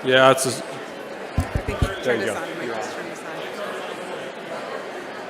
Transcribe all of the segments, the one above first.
Yeah, it's. I think you turn this on.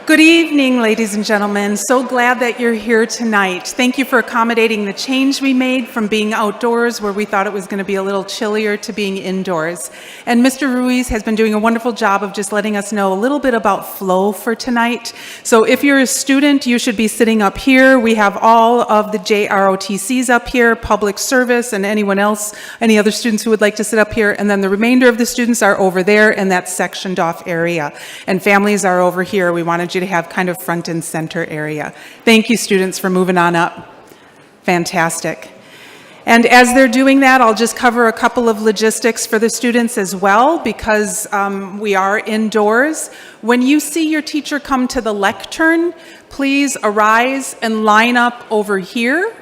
Good evening, ladies and gentlemen. So glad that you're here tonight. Thank you for accommodating the change we made from being outdoors, where we thought it was going to be a little chillier, to being indoors. And Mr. Ruiz has been doing a wonderful job of just letting us know a little bit about flow for tonight. So if you're a student, you should be sitting up here. We have all of the JROTCs up here, public service, and anyone else, any other students who would like to sit up here. And then the remainder of the students are over there in that sectioned off area. And families are over here. We wanted you to have kind of front and center area. Thank you, students, for moving on up. Fantastic. And as they're doing that, I'll just cover a couple of logistics for the students as well, because we are indoors. When you see your teacher come to the lectern, please arise and line up over here.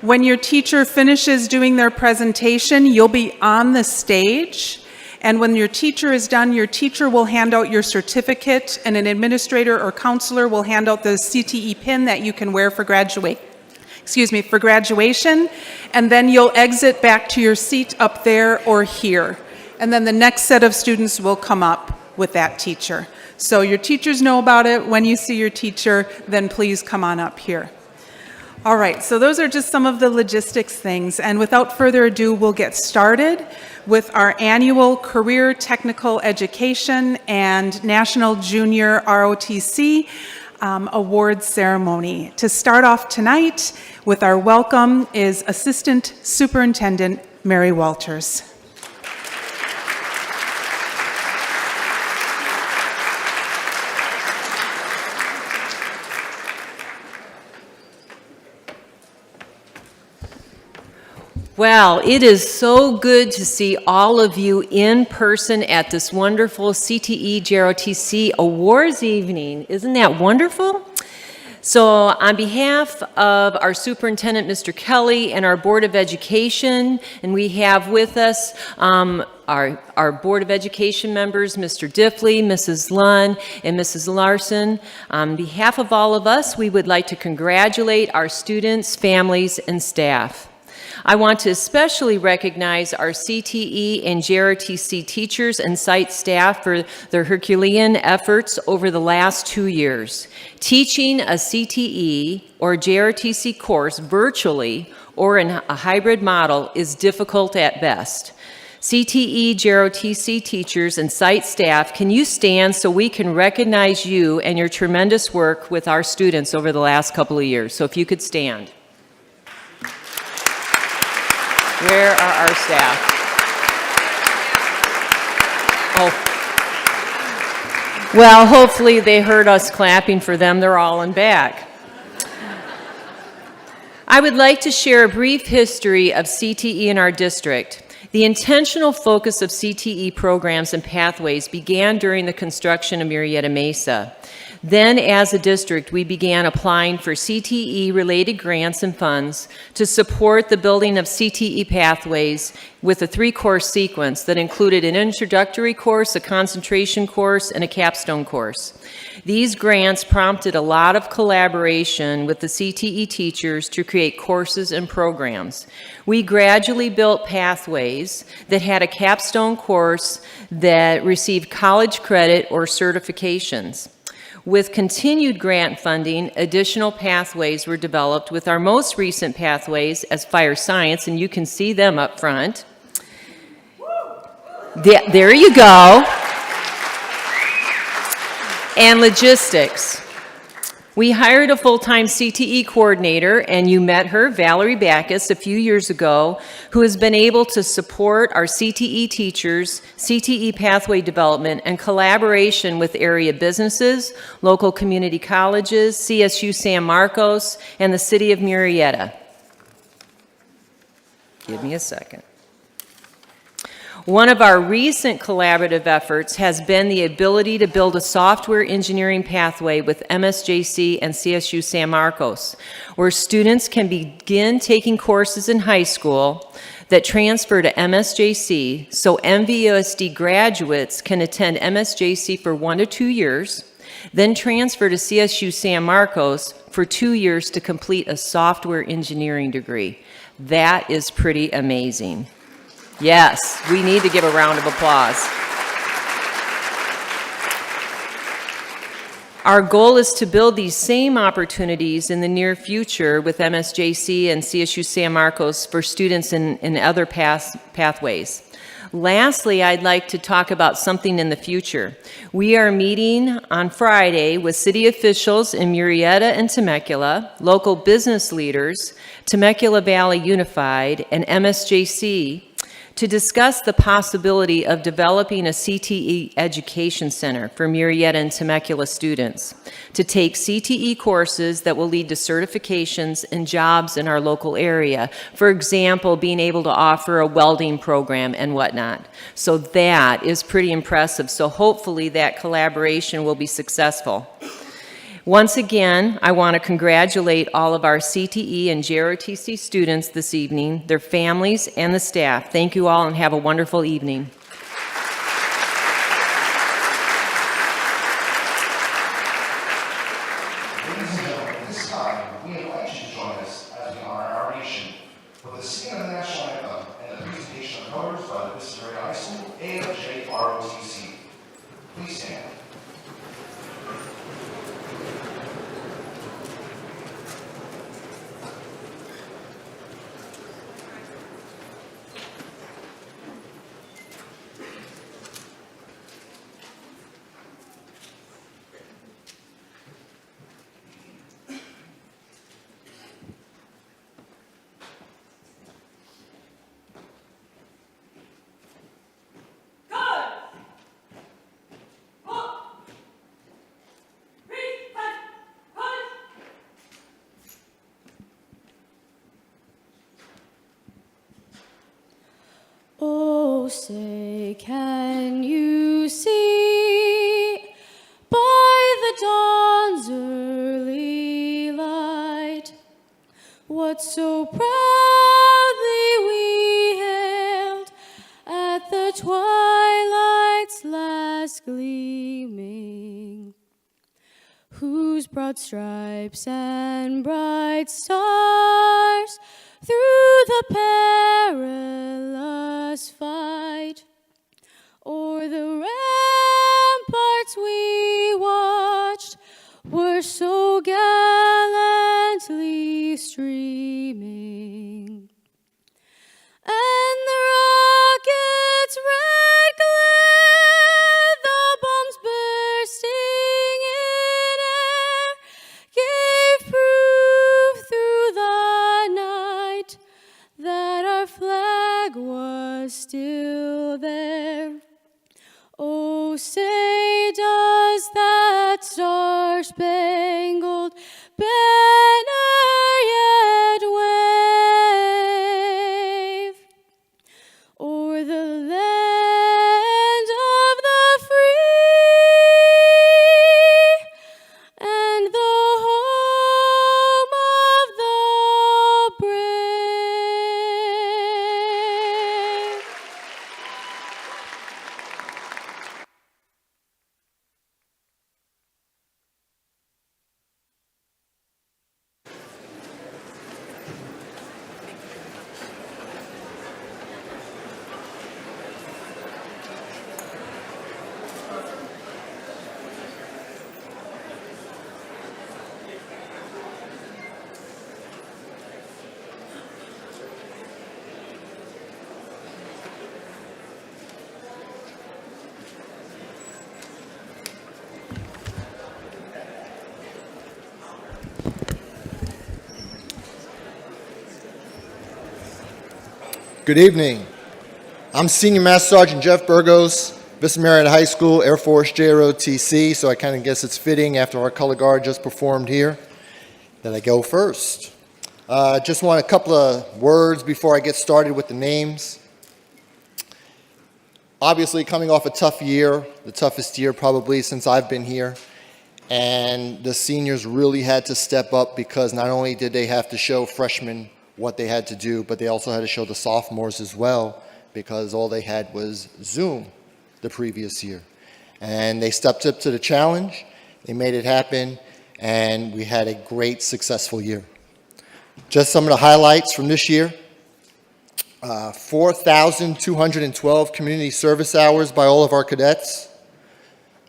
When your teacher finishes doing their presentation, you'll be on the stage. And when your teacher is done, your teacher will hand out your certificate, and an administrator or counselor will hand out the CTE pin that you can wear for graduation. And then you'll exit back to your seat up there or here. And then the next set of students will come up with that teacher. So your teachers know about it. When you see your teacher, then please come on up here. All right, so those are just some of the logistics things. And without further ado, we'll get started with our annual Career Technical Education and National Junior ROTC Awards Ceremony. To start off tonight with our welcome is Assistant Superintendent Mary Walters. Well, it is so good to see all of you in person at this wonderful CTE JROTC Awards evening. Isn't that wonderful? So on behalf of our superintendent, Mr. Kelly, and our Board of Education, and we have with us our Board of Education members, Mr. Diffley, Mrs. Lunn, and Mrs. Larson. On behalf of all of us, we would like to congratulate our students, families, and staff. I want to especially recognize our CTE and JROTC teachers and site staff for their Herculean efforts over the last 2 years. Teaching a CTE or JROTC course virtually or in a hybrid model is difficult at best. CTE, JROTC teachers, and site staff, can you stand so we can recognize you and your tremendous work with our students over the last couple of years? So if you could stand. Where are our staff? Oh. Well, hopefully they heard us clapping for them. They're all in back. I would like to share a brief history of CTE in our district. The intentional focus of CTE programs and pathways began during the construction of Murrieta Mesa. Then, as a district, we began applying for CTE-related grants and funds to support the building of CTE pathways with a 3-course sequence that included an introductory course, a concentration course, and a capstone course. These grants prompted a lot of collaboration with the CTE teachers to create courses and programs. We gradually built pathways that had a capstone course that received college credit or certifications. With continued grant funding, additional pathways were developed with our most recent pathways as fire science, and you can see them up front. There you go. And logistics. We hired a full-time CTE coordinator, and you met her, Valerie Backus, a few years ago, who has been able to support our CTE teachers, CTE pathway development, and collaboration with area businesses, local community colleges, CSU San Marcos, and the city of Murrieta. Give me a second. One of our recent collaborative efforts has been the ability to build a software engineering pathway with MSJC and CSU San Marcos, where students can begin taking courses in high school that transfer to MSJC, so MVUSD graduates can attend MSJC for 1 to 2 years, then transfer to CSU San Marcos for 2 years to complete a software engineering degree. That is pretty amazing. Yes, we need to give a round of applause. Our goal is to build these same opportunities in the near future with MSJC and CSU San Marcos for students in other pathways. Lastly, I'd like to talk about something in the future. We are meeting on Friday with city officials in Murrieta and Temecula, local business leaders, Temecula Valley Unified, and MSJC to discuss the possibility of developing a CTE education center for Murrieta and Temecula students to take CTE courses that will lead to certifications and jobs in our local area. For example, being able to offer a welding program and whatnot. So that is pretty impressive. So hopefully that collaboration will be successful. Once again, I want to congratulate all of our CTE and Jrotc students this evening, their families, and the staff. Thank you all and have a wonderful evening. Ladies and gentlemen, at this time, we invite you to join us as we honor our nation with the singing of the national anthem and the presentation of colors by the Murrieta High School Jrotc. Please stand. Oh, say, can you see by the dawn's early light what so proudly we hailed at the twilight's last gleaming, whose broad stripes and bright stars through the perilous fight o'er the ramparts we watched were so gallantly streaming, and the rocket's red glare, the bombs bursting in air, gave proof through the night that our flag was still there. Oh, say, does that star-spangled banner yet wave o'er the land of the free and the home of the brave? Good evening. I'm Senior Master Sergeant Jeff Burgos, Vista Murrieta High School, Air Force Jrotc, so I kind of guess it's fitting after our color guard just performed here that I go first. Just want a couple of words before I get started with the names. Obviously, coming off a tough year, the toughest year probably since I've been here, and the seniors really had to step up because not only did they have to show freshmen what they had to do, but they also had to show the sophomores as well because all they had was Zoom the previous year. And they stepped up to the challenge, they made it happen, and we had a great, successful year. Just some of the highlights from this year. 4,212 community service hours by all of our cadets.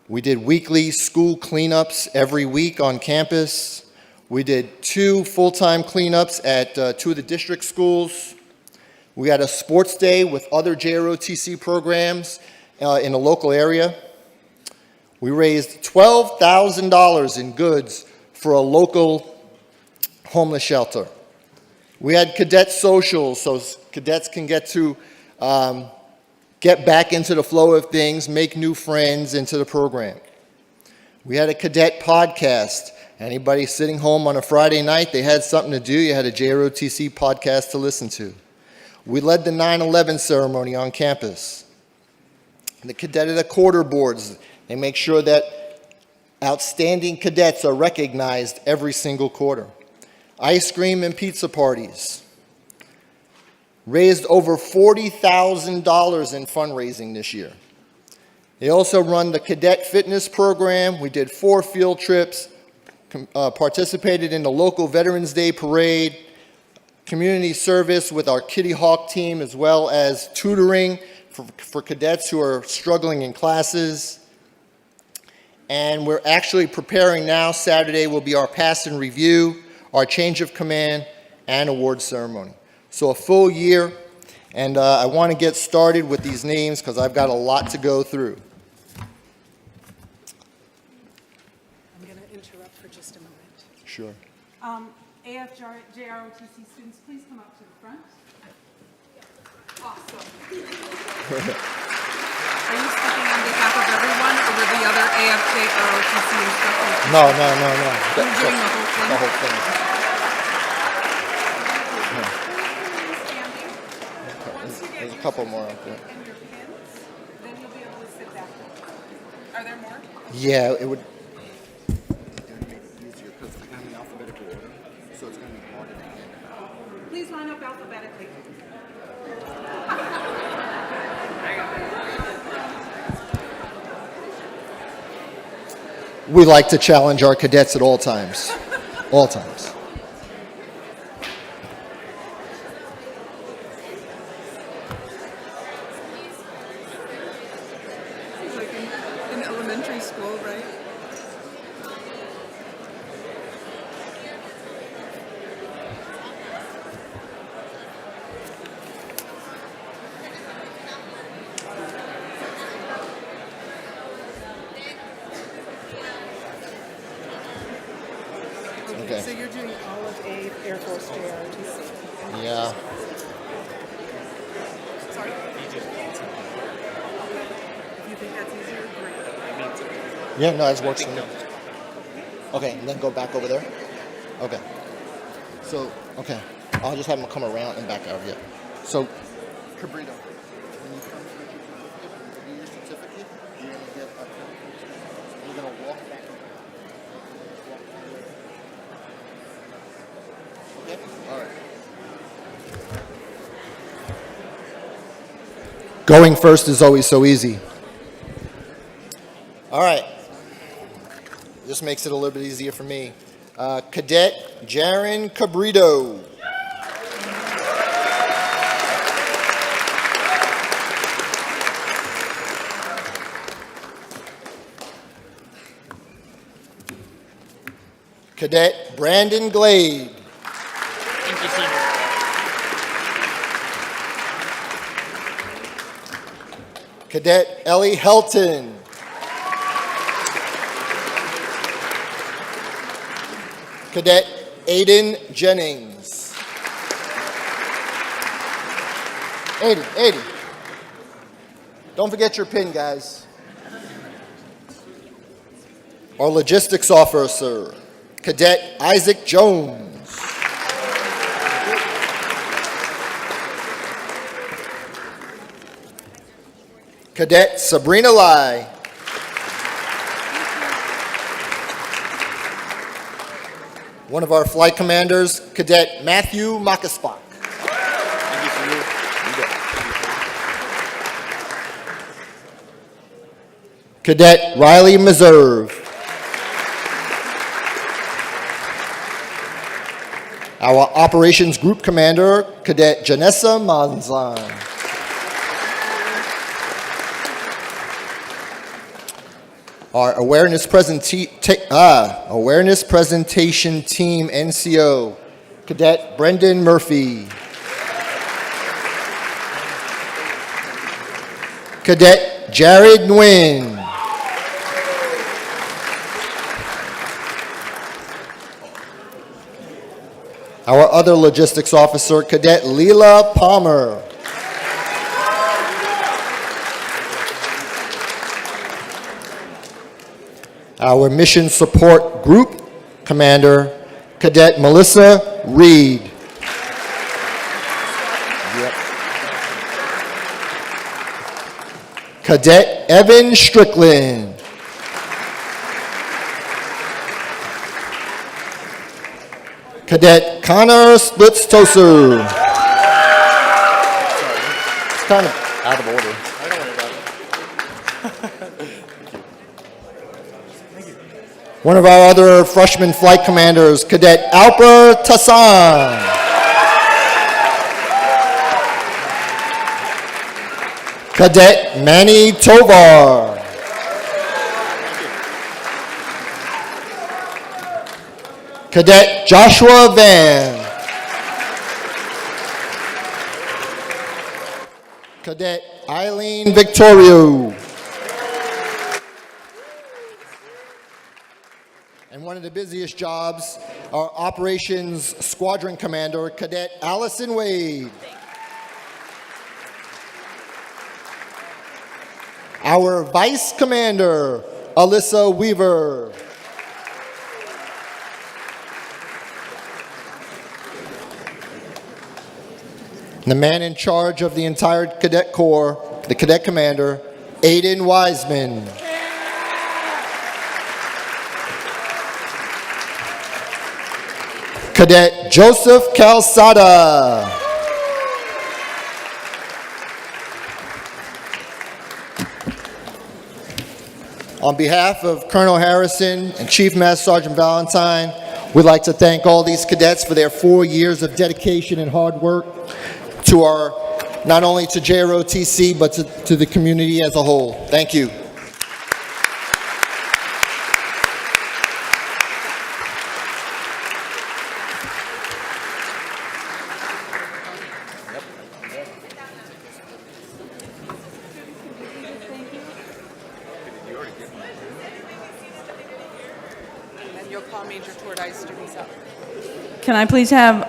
We did weekly school cleanups every week on campus. We did 2 full-time cleanups at 2 of the district schools. We had a sports day with other JROTC programs in the local area. We raised $12,000 in goods for a local homeless shelter. We had cadet socials, so cadets can get back into the flow of things, make new friends into the program. We had a cadet podcast. Anybody sitting home on a Friday night, they had something to do, you had a JROTC podcast to listen to. We led the 9/11 ceremony on campus. The cadet of the quarter boards, they make sure that outstanding cadets are recognized every single quarter. Ice cream and pizza parties. Raised over $40,000 in fundraising this year. They also run the cadet fitness program. We did 4 field trips, participated in the local Veterans Day parade, community service with our Kitty Hawk team, as well as tutoring for cadets who are struggling in classes. And we're actually preparing now. Saturday will be our pass and review, our change of command, and award ceremony. So a full year, and I want to get started with these names because I've got a lot to go through. I'm going to interrupt for just a moment. Sure. JROTC students, please come up to the front. Awesome. Are you speaking on behalf of everyone, or were the other JROTC instructors? No. You're doing the whole thing? The whole thing. Standing. Once you get There's a your couple more up there. and your pins, then you'll be able to sit back. Are there more? Yeah, it would. Easier because I got in alphabetical order, so it's going to be harder to get. Please line up alphabetically. We like to challenge our cadets at all times. All times. It's like in elementary school, right? Okay. So you're doing all of Air Force JROTC. Yeah. Sorry? If you think that's easier, great. Yeah, no, that works for me. Okay, and then go back over there? Okay. So, okay. I'll just have them come around and back out, yeah. So, Cabrito, when you come to your certificate, you're going to get a you're going to walk back. Okay? All right. Going first is always so easy. All right. This makes it a little bit easier for me. Cadet Jaron Cabrito. Cadet Brandon Glade. Thank you, senior. Cadet Ellie Helton. Cadet Aiden Jennings. Aiden. Don't forget your pin, guys. Our logistics officer, Cadet Isaac Jones. Cadet Sabrina Lai. One of our flight commanders, Cadet Matthew Makaspach. Thank you, senior. Cadet Riley Meserve. Our Operations Group Commander, Cadet Janessa Manzan. Our Awareness Presentation Team NCO, Cadet Brendan Murphy. Cadet Jared Nguyen. Our other logistics officer, Cadet Leela Palmer. Our Mission Support Group Commander, Cadet Melissa Reed. Cadet Evan Strickland. Cadet Connor Splitz-Toser. It's kind of out of order. One of our other freshman flight commanders, Cadet Alper Tassan. Cadet Manny Tovar. Cadet Joshua Van. Cadet Eileen Victorio. And one of the busiest jobs, our Operations Squadron Commander, Cadet Allison Wade. Our Vice Commander, Alyssa Weaver. The man in charge of the entire Cadet Corps, the Cadet Commander, Aiden Wiseman. Cadet Joseph Calzada. On behalf of Colonel Harrison and Chief Master Sergeant Valentine, we'd like to thank all these cadets for their 4 years of dedication and hard work to our, not only to Jrotc, but to the community as a whole. Thank you. And you'll call Major Tordice students up. Can I please have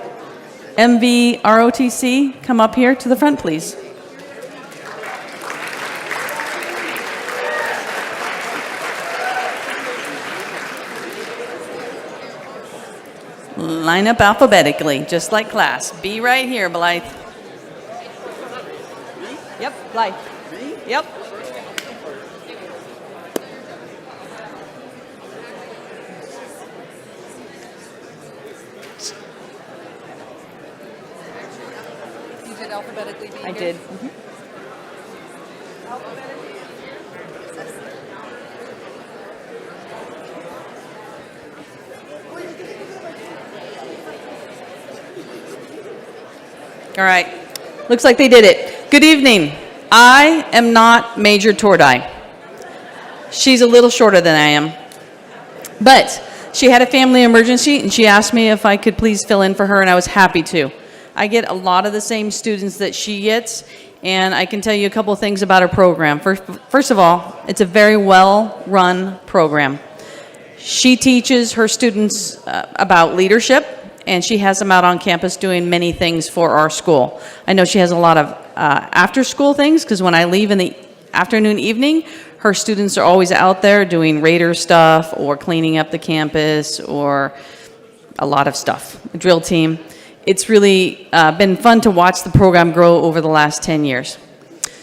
MV ROTC come up here to the front, please? Line up alphabetically, just like class. Be right here, Blythe. Yep, Blythe. Yep. You did alphabetically be I here? did. All right. Looks like they did it. Good evening. I am not Major Tordai. She's a little shorter than I am. But she had a family emergency, and she asked me if I could please fill in for her, and I was happy to. I get a lot of the same students that she gets, and I can tell you a couple of things about her program. First of all, it's a very well-run program. She teaches her students about leadership, and she has them out on campus doing many things for our school. I know she has a lot of after-school things, because when I leave in the afternoon, evening, her students are always out there doing Raider stuff or cleaning up the campus or a lot of stuff, a drill team. It's really been fun to watch the program grow over the last 10 years.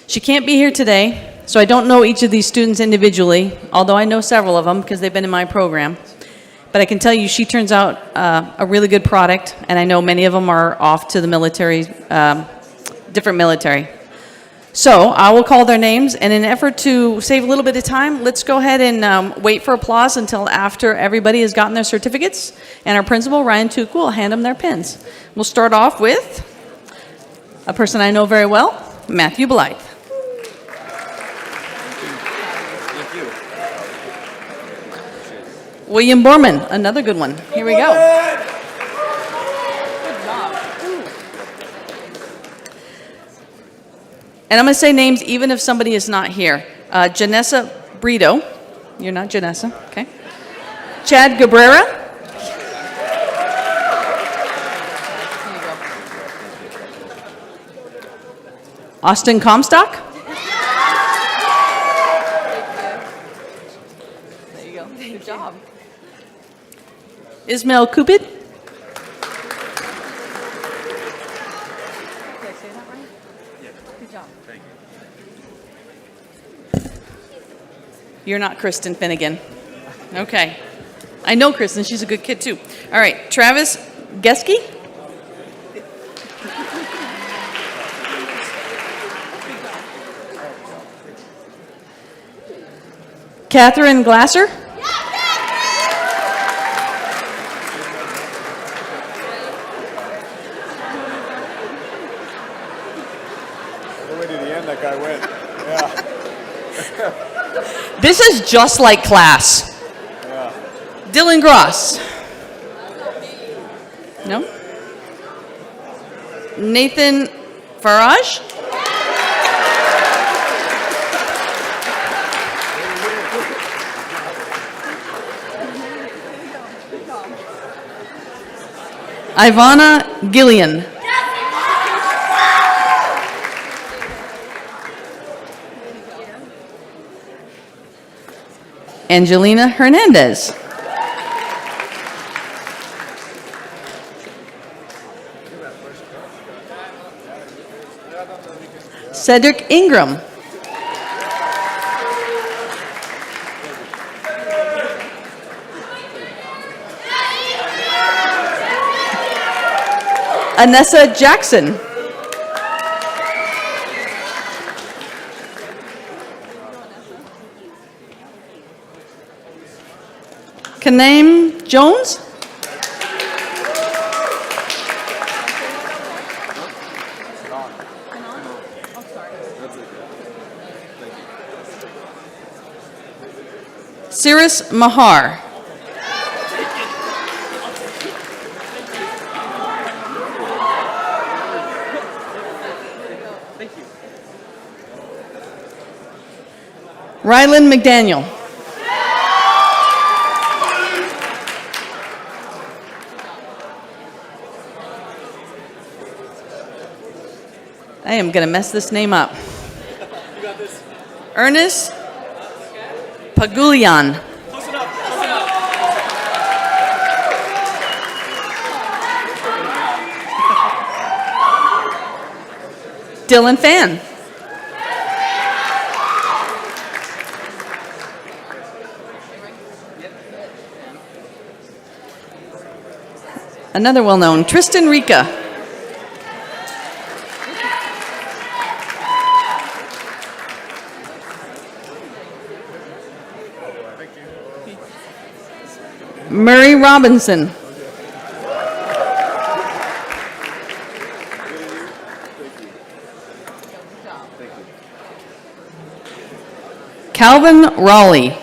She can't be here today, so I don't know each of these students individually, although I know several of them because they've been in my program. But I can tell you she turns out a really good product, and I know many of them are off to the military, different military. So I will call their names, and in an effort to save a little bit of time, let's go ahead and wait for applause until after everybody has gotten their certificates, and our principal, Ryan Tuku, will hand them their pins. We'll start off with a person I know very well, Matthew Blythe. Thank you. William Borman, another good one. Here we go. And I'm going to say names even if somebody is not here. Janessa Brito. You're not Janessa, okay. Chad Cabrera. Austin Comstock. There you go. Good job. Ismail Kupid. Did I say that right? Yes. Good job. You're not Kristen Finnegan. Okay. I know Kristen. She's a good kid, too. All right. Travis Geske. Catherine Glasser. All the way to the end, that guy went. Yeah. This is just like class. Yeah. Dylan Gross. No? Nathan Farage. Ivana Gillian. Angelina Hernandez. Cedric Ingram. Anessa Jackson. Kanaim Jones. Cirrus Mahar. Rylan McDaniel. I am going to mess this name up. Ernest Pagulian. Dylan Fan. Another well-known, Tristan Rica. Murray Robinson. Calvin Raleigh.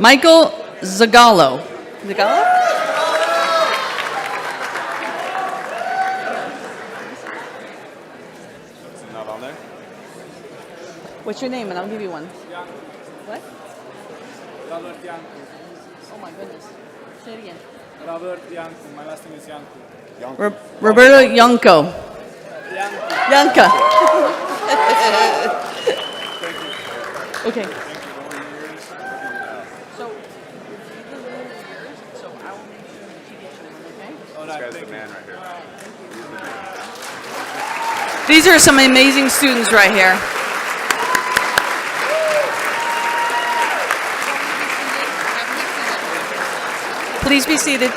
Michael Zagallo. Zagallo? Not on there? What's your name? And I'll give you one. What? Robert Yanku. Oh my goodness. Say it again. Robert Yanku. My last name is Yanku. Roberto Yanko. Yanka. Okay. This guy's the man right here. These are some amazing students right here. Please be seated.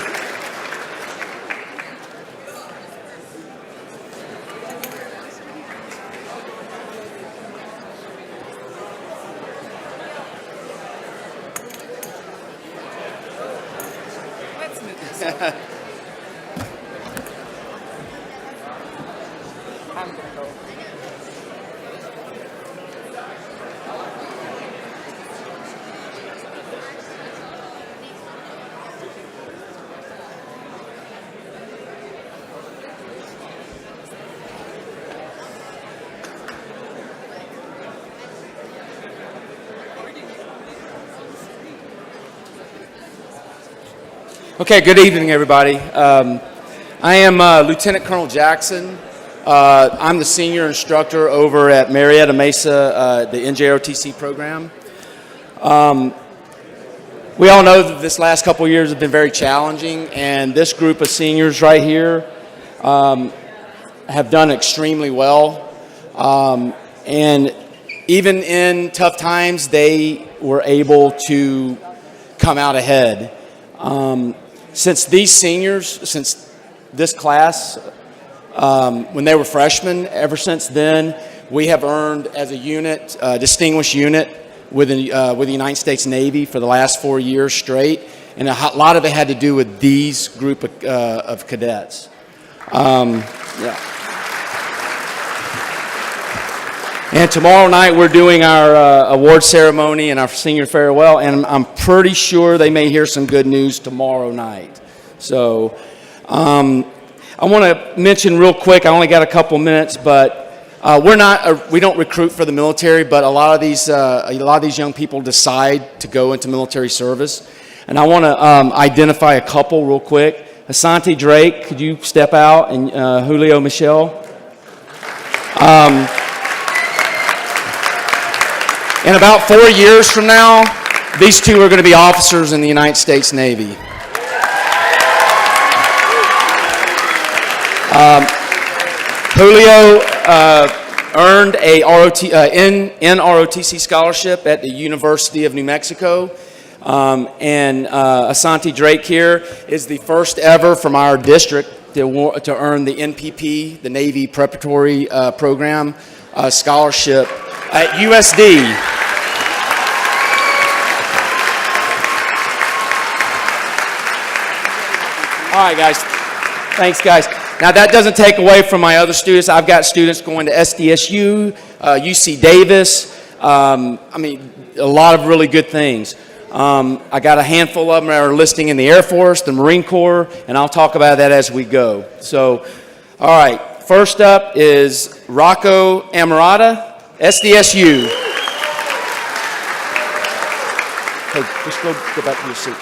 Okay, good evening, everybody. I am Lieutenant Colonel Jackson. I'm the senior instructor over at Murrieta Mesa, the Njrotc program. We all know that this last couple of years have been very challenging, and this group of seniors right here have done extremely well. And even in tough times, they were able to come out ahead. Since these seniors, since this class, when they were freshmen, ever since then, we have earned as a unit, a distinguished unit with the United States Navy for the last 4 years straight, and a lot of it had to do with these group of cadets. Yeah. And tomorrow night we're doing our award ceremony and our senior farewell, and I'm pretty sure they may hear some good news tomorrow night. So I want to mention real quick, I only got a couple minutes, but we don't recruit for the military, but a lot of these young people decide to go into military service, and I want to identify a couple real quick. Asante Drake, could you step out, and Julio Michel. In about 4 years from now, these two are going to be officers in the United States Navy. Julio earned a NROTC scholarship at the University of New Mexico. And Asante Drake here is the first ever from our district to earn the NPP, the Navy Preparatory Program scholarship at USD. All right, guys. Thanks, guys. Now, that doesn't take away from my other students. I've got students going to SDSU, UC Davis. I mean, a lot of really good things. I got a handful of them that are enlisting in the Air Force, the Marine Corps, and I'll talk about that as we go. So, all right. First up is Rocco Amorata, SDSU. Hey, just go back to your seat.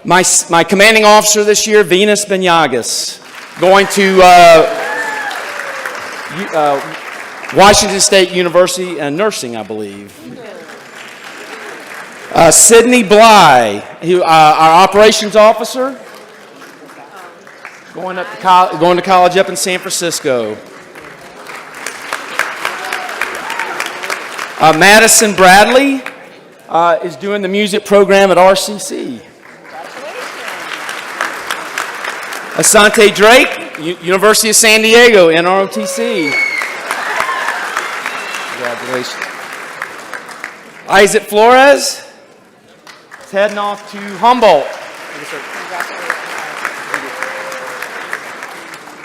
My commanding officer this year, Venus Benagas, going to Washington State University nursing, I believe. Sydney Bly, our operations officer, going to college up in San Francisco. Madison Bradley is doing the music program at RCC. Asante Drake, University of San Diego, NROTC. Congratulations. Isaac Flores is heading off to Humboldt.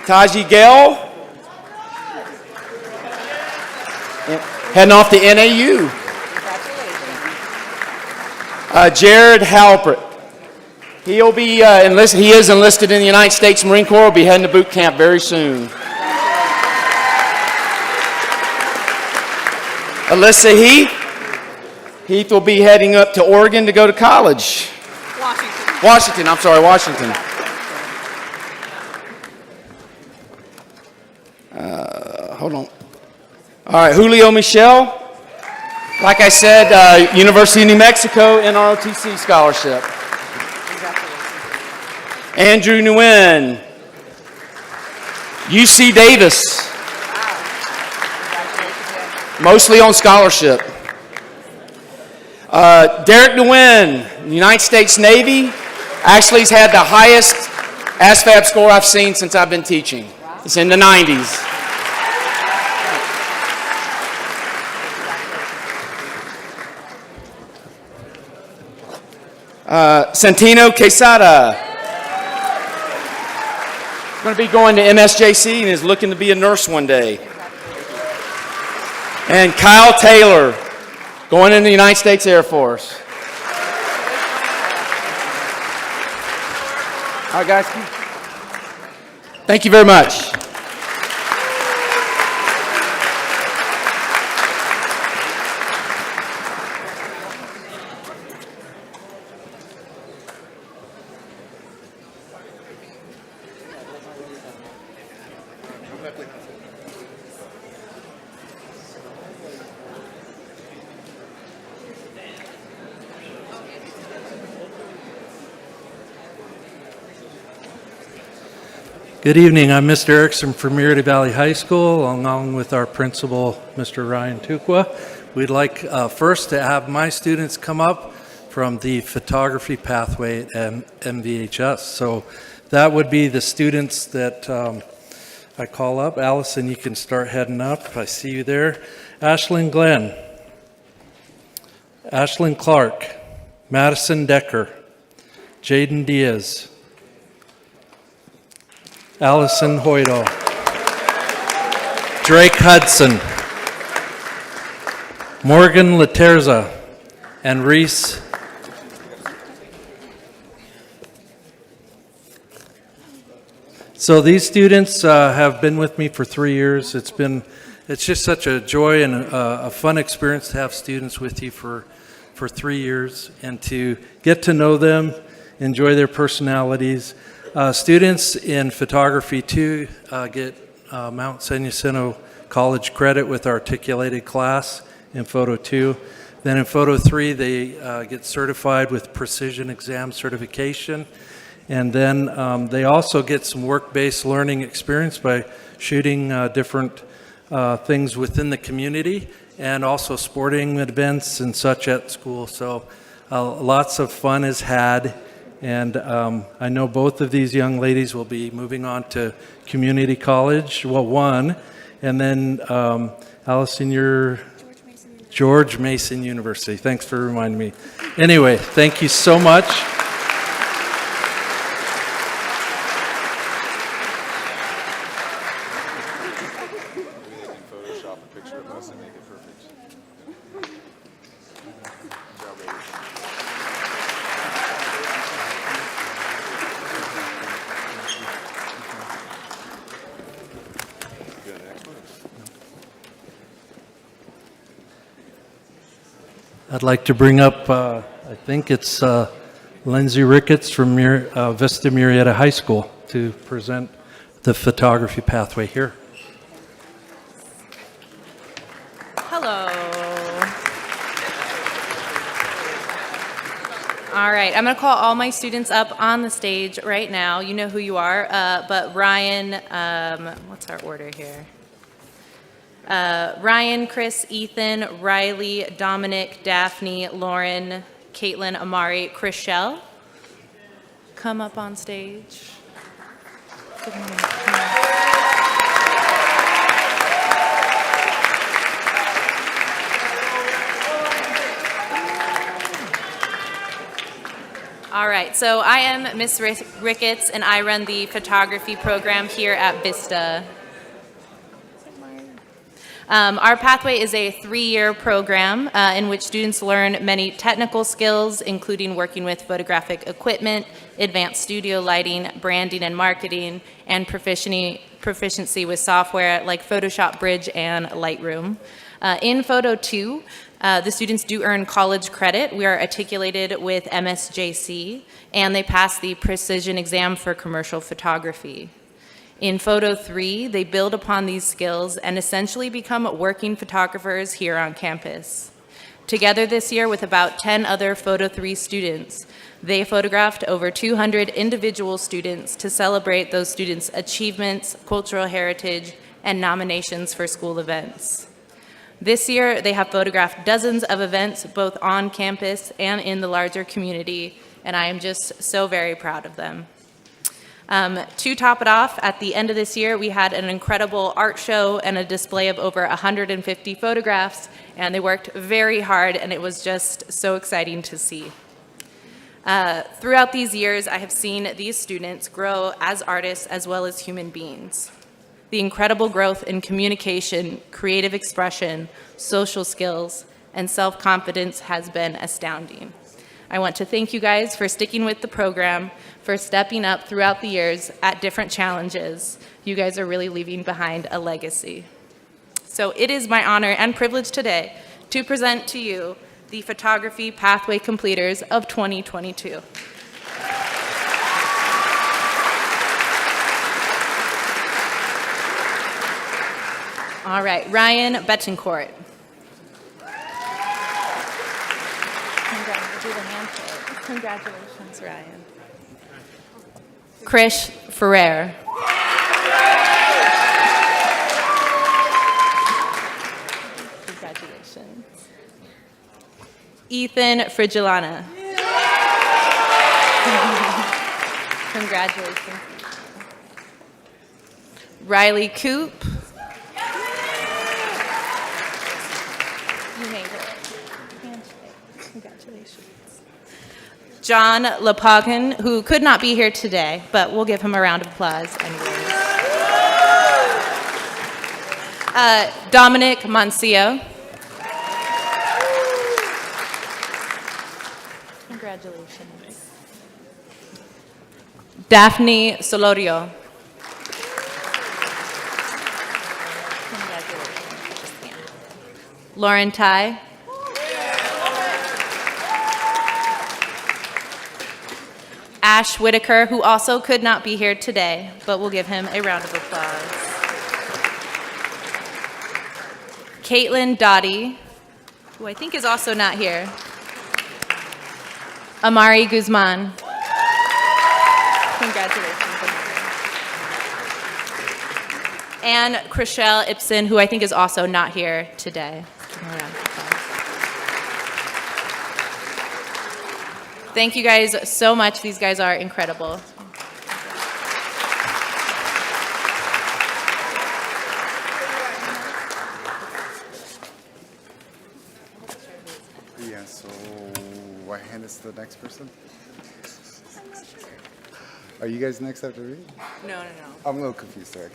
Taji Gale, heading off to NAU. Jared Halpert. He'll be enlisted. He is enlisted in the United States Marine Corps. Will be heading to boot camp very soon. Alyssa Heath. Heath will be heading up to Oregon to go to college. Washington. Washington. Hold on. All right, Julio Michel. Like I said, University of New Mexico, NROTC scholarship. Andrew Nguyen, UC Davis, mostly on scholarship. Derek DeWin, United States Navy. Actually, he's had the highest ASVAB score I've seen since I've been teaching. It's in the 90s. Santino Quesada. Going to be going to MSJC and is looking to be a nurse one day. And Kyle Taylor, going in the United States Air Force. All right, guys. Thank you very much. Good evening. I'm Mr. Erickson from Murrieta Valley High School, along with our principal, Mr. Ryan Tukwa. We'd like first to have my students come up from the photography pathway at MVHS. So that would be the students that I call up. Allison, you can start heading up. I see you there. Ashlyn Glenn, Ashlyn Clark, Madison Decker, Jaden Diaz, Allison Hoydall, Drake Hudson, Morgan Laterza, and Reese. So these students have been with me for 3 years. It's just such a joy and a fun experience to have students with you for 3 years and to get to know them, enjoy their personalities. Students in photography too get Mount San Jacinto College credit with articulated class in Photo 2. Then in Photo 3 they get certified with precision exam certification. And then they also get some work-based learning experience by shooting different things within the community and also sporting events and such at school. So lots of fun is had. And I know both of these young ladies will be moving on to community college, well, one, and then Allison, you're George Mason University. Thanks for reminding me. Anyway, thank you so much. I'd like to bring up, I think it's Lindsay Ricketts from Vista Murrieta High School to present the photography pathway here. Hello. All right, I'm going to call all my students up on the stage right now. You know who you are, but Ryan, what's our order here? Ryan, Chris, Ethan, Riley, Dominic, Daphne, Lauren, Caitlin, Amari, Chriselle. Come up on stage. All right, so I am Miss Ricketts, and I run the photography program here at Vista. Our pathway is a 3-year program in which students learn many technical skills, including working with photographic equipment, advanced studio lighting, branding and marketing, and proficiency with software like Photoshop Bridge and Lightroom. In Photo 2, the students do earn college credit. We are articulated with MSJC, and they pass the precision exam for commercial photography. In Photo 3, they build upon these skills and essentially become working photographers here on campus. Together this year with about 10 other Photo 3 students, they photographed over 200 individual students to celebrate those students' achievements, cultural heritage, and nominations for school events. This year, they have photographed dozens of events, both on campus and in the larger community, and I am just so very proud of them. To top it off, at the end of this year, we had an incredible art show and a display of over 150 photographs, and they worked very hard, and it was just so exciting to see. Throughout these years, I have seen these students grow as artists as well as human beings. The incredible growth in communication, creative expression, social skills, and self-confidence has been astounding. I want to thank you guys for sticking with the program, for stepping up throughout the years at different challenges. You guys are really leaving behind a legacy. So it is my honor and privilege today to present to you the Photography Pathway Completers of 2022. All right, Ryan Betancourt. Congratulations, Ryan. Krish Ferrer. Congratulations. Ethan Frigilana. Congratulations. Riley Coop. You made it. Handshake. Congratulations. John Lepagan, who could not be here today, but we'll give him a round of applause anyways. Dominic Moncio. Congratulations. Daphne Solorio. Congratulations. Lauren Tai. Ash Whitaker, who also could not be here today, but we'll give him a round of applause. Caitlin Dottie, who I think is also not here. Amari Guzman. Congratulations, Amari. And Chriselle Ibsen, who I think is also not here today. Thank you guys so much. These guys are incredible. Yeah, so I hand this to the next person? Are you guys next after me? No. I'm a little confused, sorry.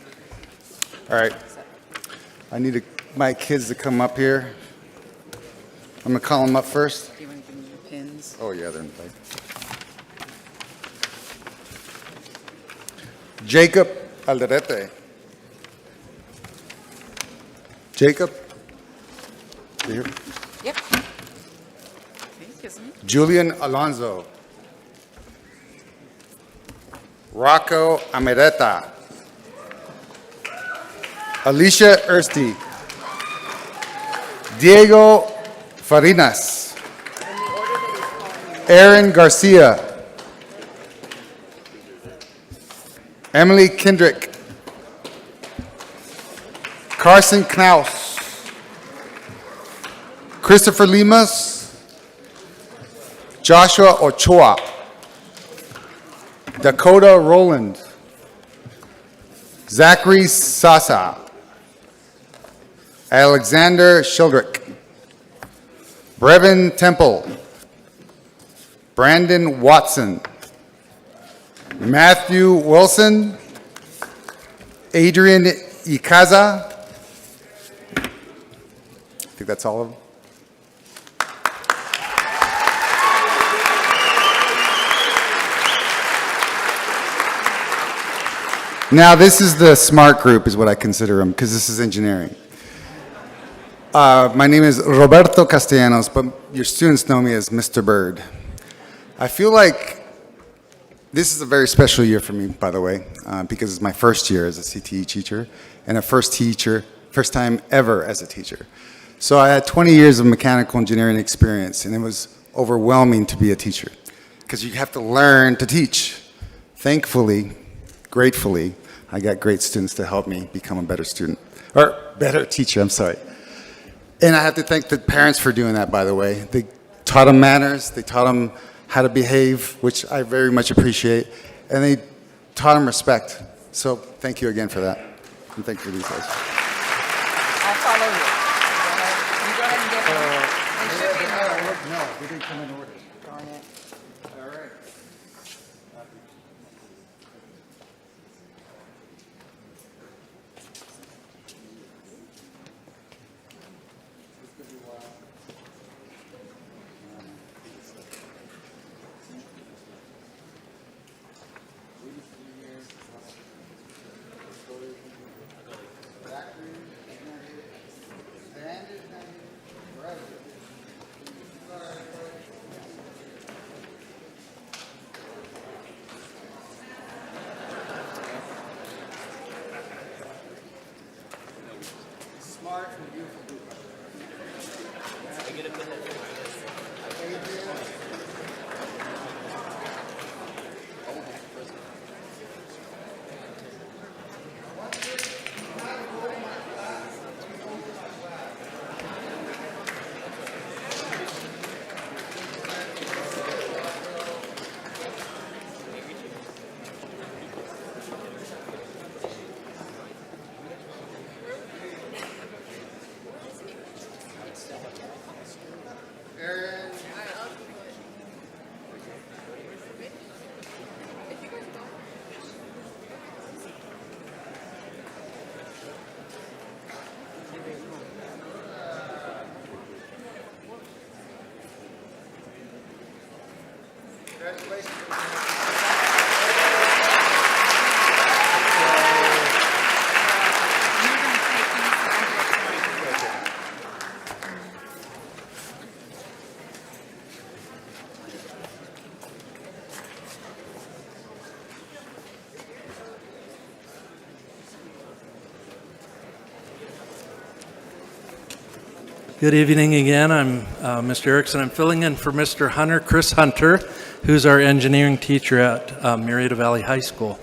All right. I need my kids to come up here. I'm going to call them up first. Do you want to give me your pins? Oh, yeah, they're in the bag. Jacob Alderete. Jacob? You here? Yep. Okay, kiss me. Julian Alonso. Rocco Amereta. Alicia Ersti. Diego Farinas. Aaron Garcia. Emily Kendrick. Carson Knaus. Christopher Limas. Joshua Ochoa. Dakota Rowland. Zachary Sasa. Alexander Shildrick. Brevin Temple. Brandon Watson. Matthew Wilson. Adrian Ikaza. I think that's all of them. Now, this is the smart group, is what I consider them, because this is engineering. My name is Roberto Castellanos, but your students know me as Mr. Bird. I feel like this is a very special year for me, by the way, because it's my first year as a CTE teacher, and a first time ever as a teacher. So I had 20 years of mechanical engineering experience, and it was overwhelming to be a teacher, because you have to learn to teach. Thankfully, gratefully, I got great students to help me become a better student, or better teacher, I'm sorry. And I have to thank the parents for doing that, by the way. They taught them manners, they taught them how to behave, which I very much appreciate, and they taught them respect. So thank you again for that, and thank you for these guys. I'll follow you. You go ahead and get them. They should be in order. No, we didn't come in order. Darn it. All right. Good evening again. I'm Mr. Erickson. I'm filling in for Mr. Hunter, Chris Hunter, who's our engineering teacher at Murrieta Valley High School.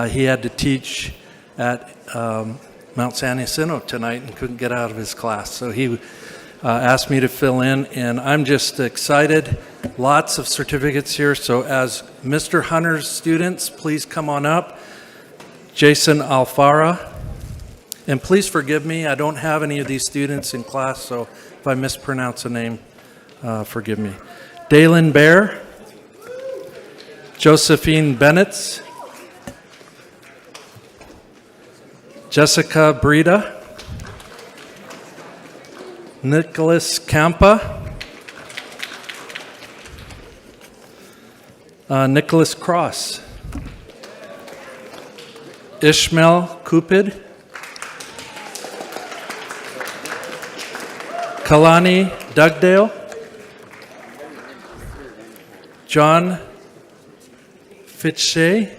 He had to teach at Mount San Jacinto tonight and couldn't get out of his class. So he asked me to fill in, and I'm just excited. Lots of certificates here. So as Mr. Hunter's students, please come on up. Jason Alfara. And please forgive me, I don't have any of these students in class, so if I mispronounce a name, forgive me. Dalen Bear, Josephine Bennett, Jessica Brita, Nicholas Campa, Nicholas Cross, Ishmael Cupid, Kalani Dugdale, John Fitche,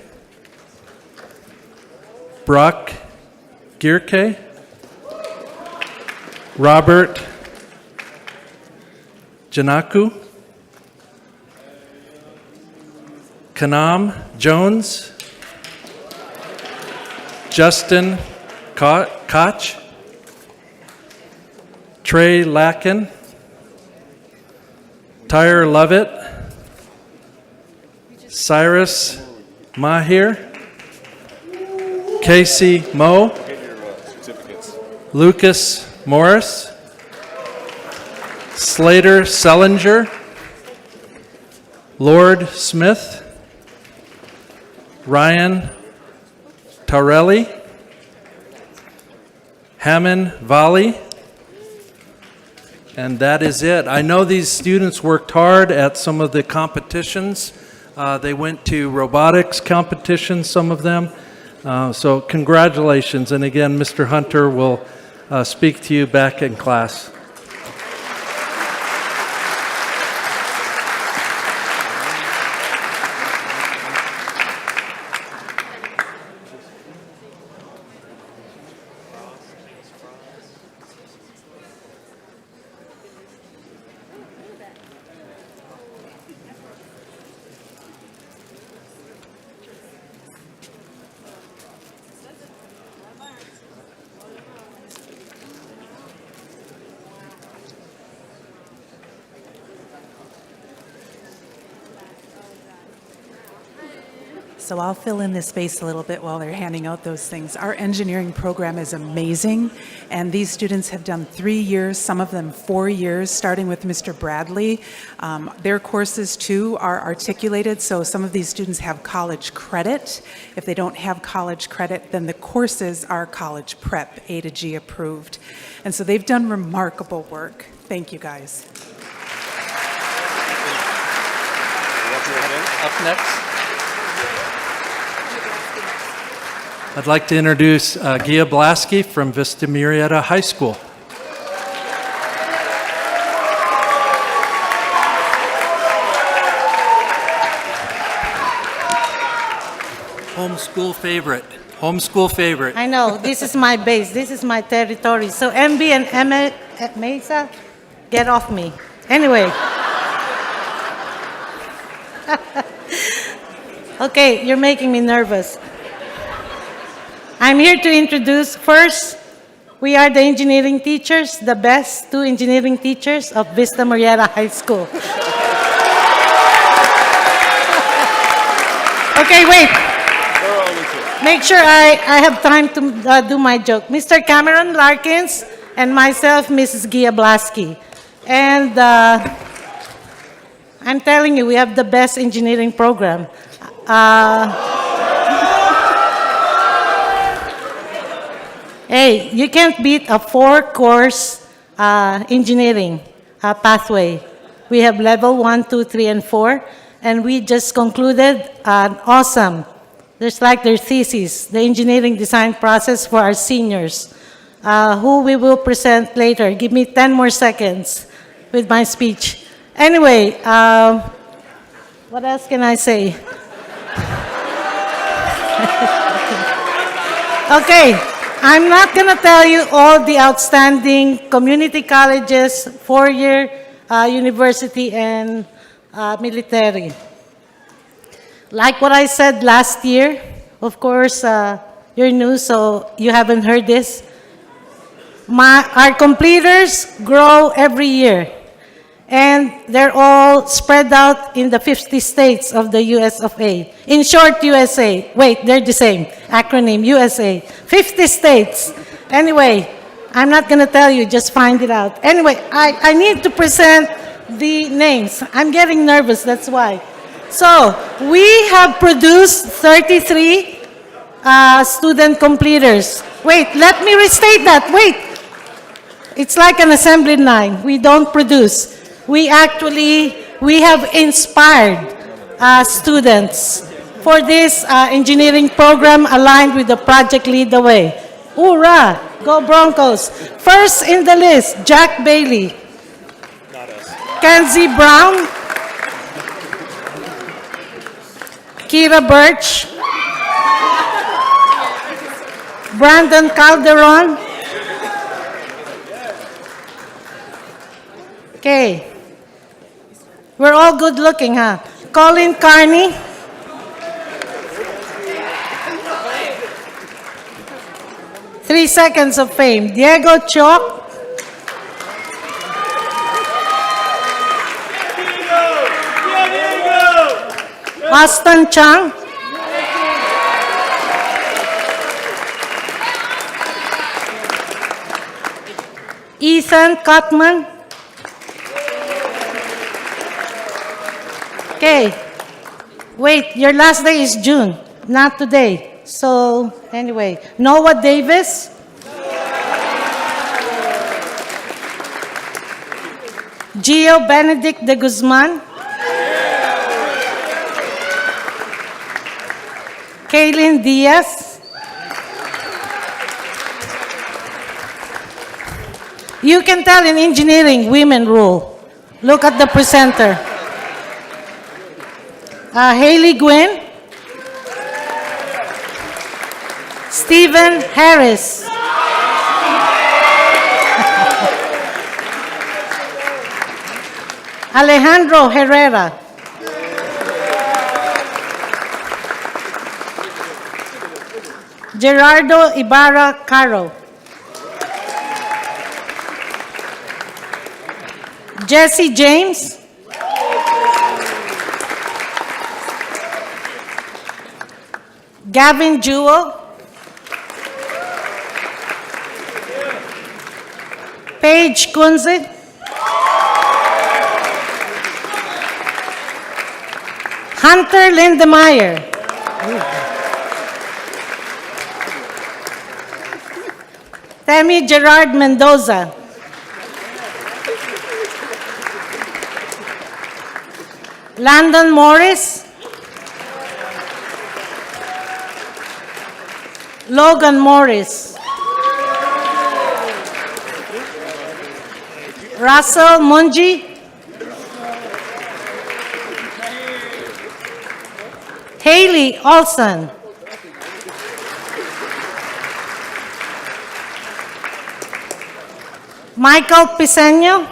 Brock Gierke, Robert Janaku, Kanam Jones, Justin Koch, Trey Lacken, Tyre Lovett, Cyrus Mahir, Casey Moe, Lucas Morris, Slater Sellinger, Lord Smith, Ryan Torelli, Hammond Valley, and that is it. I know these students worked hard at some of the competitions. They went to robotics competitions, some of them. So congratulations. And again, Mr. Hunter will speak to you back in class. So I'll fill in this space a little bit while they're handing out those things. Our engineering program is amazing, and these students have done 3 years, some of them 4 years, starting with Mr. Bradley. Their courses, too, are articulated, so some of these students have college credit. If they don't have college credit, then the courses are college prep, A to G approved. And so they've done remarkable work. Thank you, guys. Up next, I'd like to introduce Gia Blasky from Vista Murrieta High School. Homeschool favorite. Homeschool favorite. I know, this is my base, this is my territory. So MB and Mesa, get off me. Anyway. Okay, you're making me nervous. I'm here to introduce first, we are the engineering teachers, the best 2 engineering teachers of Vista Murrieta High School. Okay, wait. Make sure I have time to do my joke. Mr. Cameron Larkins and myself, Mrs. Gia Blasky. And I'm telling you, we have the best engineering program. Hey, you can't beat a 4-course engineering pathway. We have level 1, 2, 3, and 4, and we just concluded an awesome, there's like their thesis, the engineering design process for our seniors, who we will present later. Give me 10 more seconds with my speech. Anyway, what else can I say? Okay, I'm not going to tell you all the outstanding community colleges, 4-year university, and military. Like what I said last year, of course, you're new, so you haven't heard this. Our completers grow every year, and they're all spread out in the 50 states of the US of A. In short, USA. Wait, they're the same. Acronym, USA. 50 states. Anyway, I'm not going to tell you, just find it out. Anyway, I need to present the names. I'm getting nervous, that's why. So, we have produced 33 student completers. Wait, let me restate that. Wait. It's like an assembly line. We don't produce. We have inspired students for this engineering program aligned with the Project Lead the Way. Hoorah! Go Broncos. First in the list, Jack Bailey. Kenzie Brown. Kira Birch. Brandon Calderon. Okay. We're all good looking, huh? Colin Carney. Three seconds of fame. Diego Choc. Austin Chang. Ethan Cutman. Okay. Wait, your last day is June, not today. So, anyway, Noah Davis. Gio Benedict de Guzman. Kaylin Diaz. You can tell in engineering, women rule. Look at the presenter. Haley Gwynn. Stephen Harris. Alejandro Herrera. Gerardo Ibarra Caro. Jesse James. Gavin Jewell, Paige Kunze, Hunter Lindemeyer, Tammy Gerard Mendoza, Landon Morris, Logan Morris, Russell Munji, Haley Olson, Michael Piseño,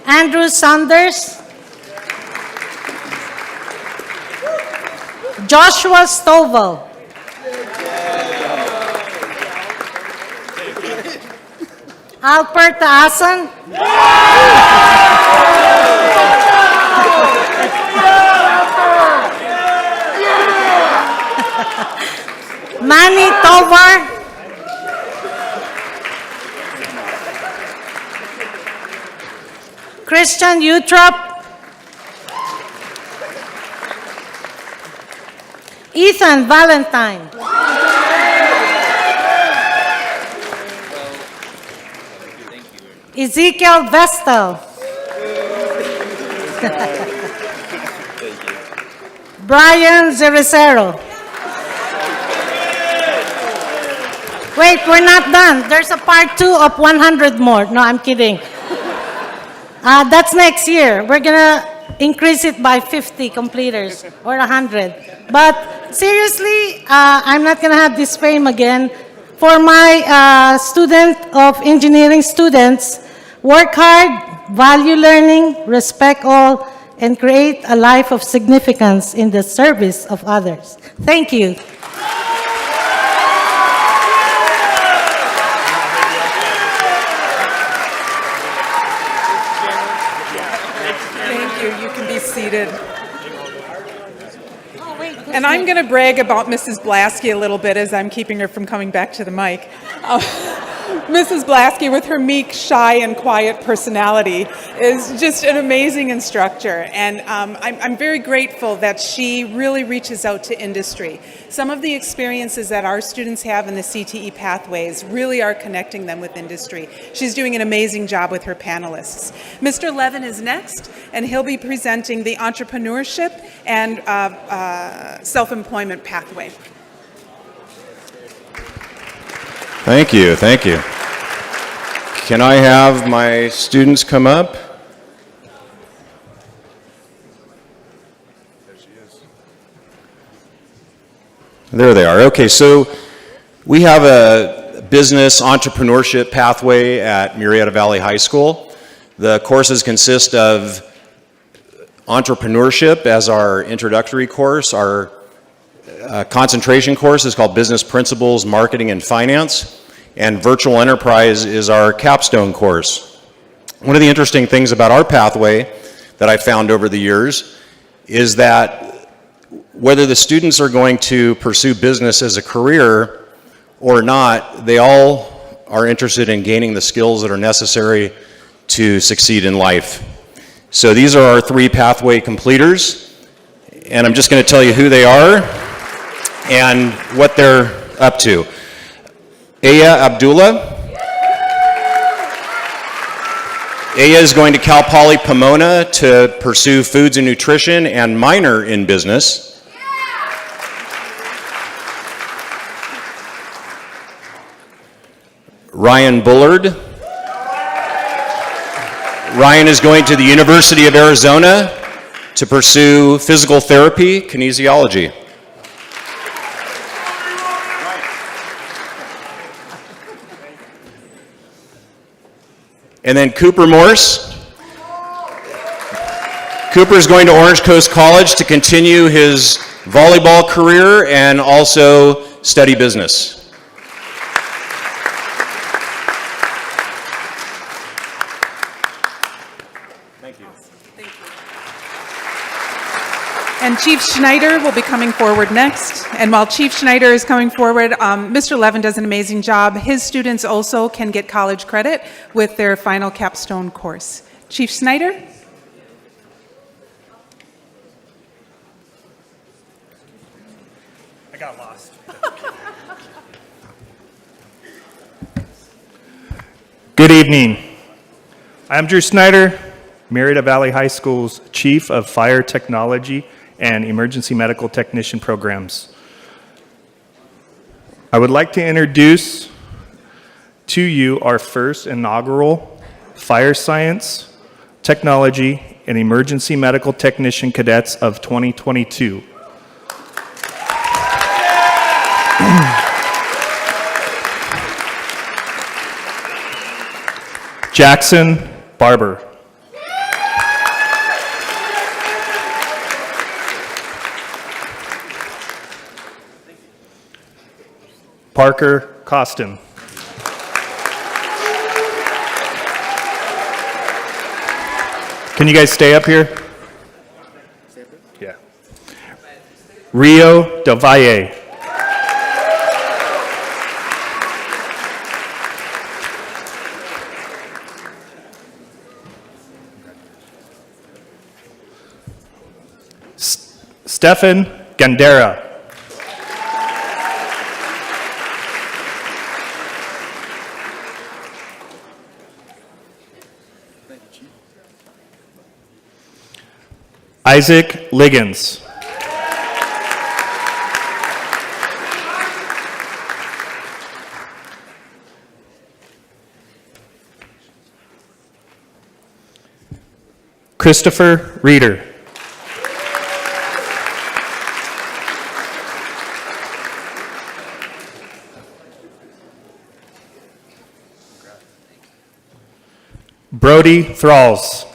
Andrew Sanders, Joshua Stovall, Alpert Asan, Manny Tovar, Christian Utrop, Ethan Valentine, Ezekiel Vestal, Brian Zerecero. Wait, we're not done. There's a part 2 of 100 more. No, I'm kidding. That's next year. We're gonna increase it by 50 completers or 100. But seriously, I'm not gonna have this fame again. For my student of engineering students, work hard, value learning, respect all, and create a life of significance in the service of others. Thank you. Thank you. You can be seated. And I'm going to brag about Mrs. Blasky a little bit as I'm keeping her from coming back to the mic. Mrs. Blasky, with her meek, shy, and quiet personality, is just an amazing instructor. And I'm very grateful that she really reaches out to industry. Some of the experiences that our students have in the CTE pathways really are connecting them with industry. She's doing an amazing job with her panelists. Mr. Levin is next, and he'll be presenting the Entrepreneurship and Self-Employment Pathway. Thank you, thank you. Can I have my students come up? There they are. Okay, so we have a business entrepreneurship pathway at Murrieta Valley High School. The courses consist of entrepreneurship as our introductory course. Our concentration course is called Business Principles, Marketing, and Finance. And Virtual Enterprise is our capstone course. One of the interesting things about our pathway that I found over the years is that whether the students are going to pursue business as a career or not, they all are interested in gaining the skills that are necessary to succeed in life. So these are our 3 pathway completers, and I'm just going to tell you who they are and what they're up to. Aya Abdullah. Aya is going to Cal Poly Pomona to pursue foods and nutrition and minor in business. Ryan Bullard. Ryan is going to the University of Arizona to pursue physical therapy, kinesiology. And then Cooper Morse. Cooper is going to Orange Coast College to continue his volleyball career and also study business. Thank you. Thank you. And Chief Schneider will be coming forward next. And while Chief Schneider is coming forward, Mr. Levin does an amazing job. His students also can get college credit with their final capstone course. Chief Schneider? I got lost. Good evening. I'm Drew Snyder, Murrieta Valley High School's Chief of Fire Technology and Emergency Medical Technician Programs. I would like to introduce to you our first inaugural Fire Science, Technology, and Emergency Medical Technician Cadets of 2022. Jackson Barber. Parker Costin. Can you guys stay up here? Yeah. Rio Del Valle. Stefan Gandera. Isaac Liggins. Christopher Reeder. Brody Thralls.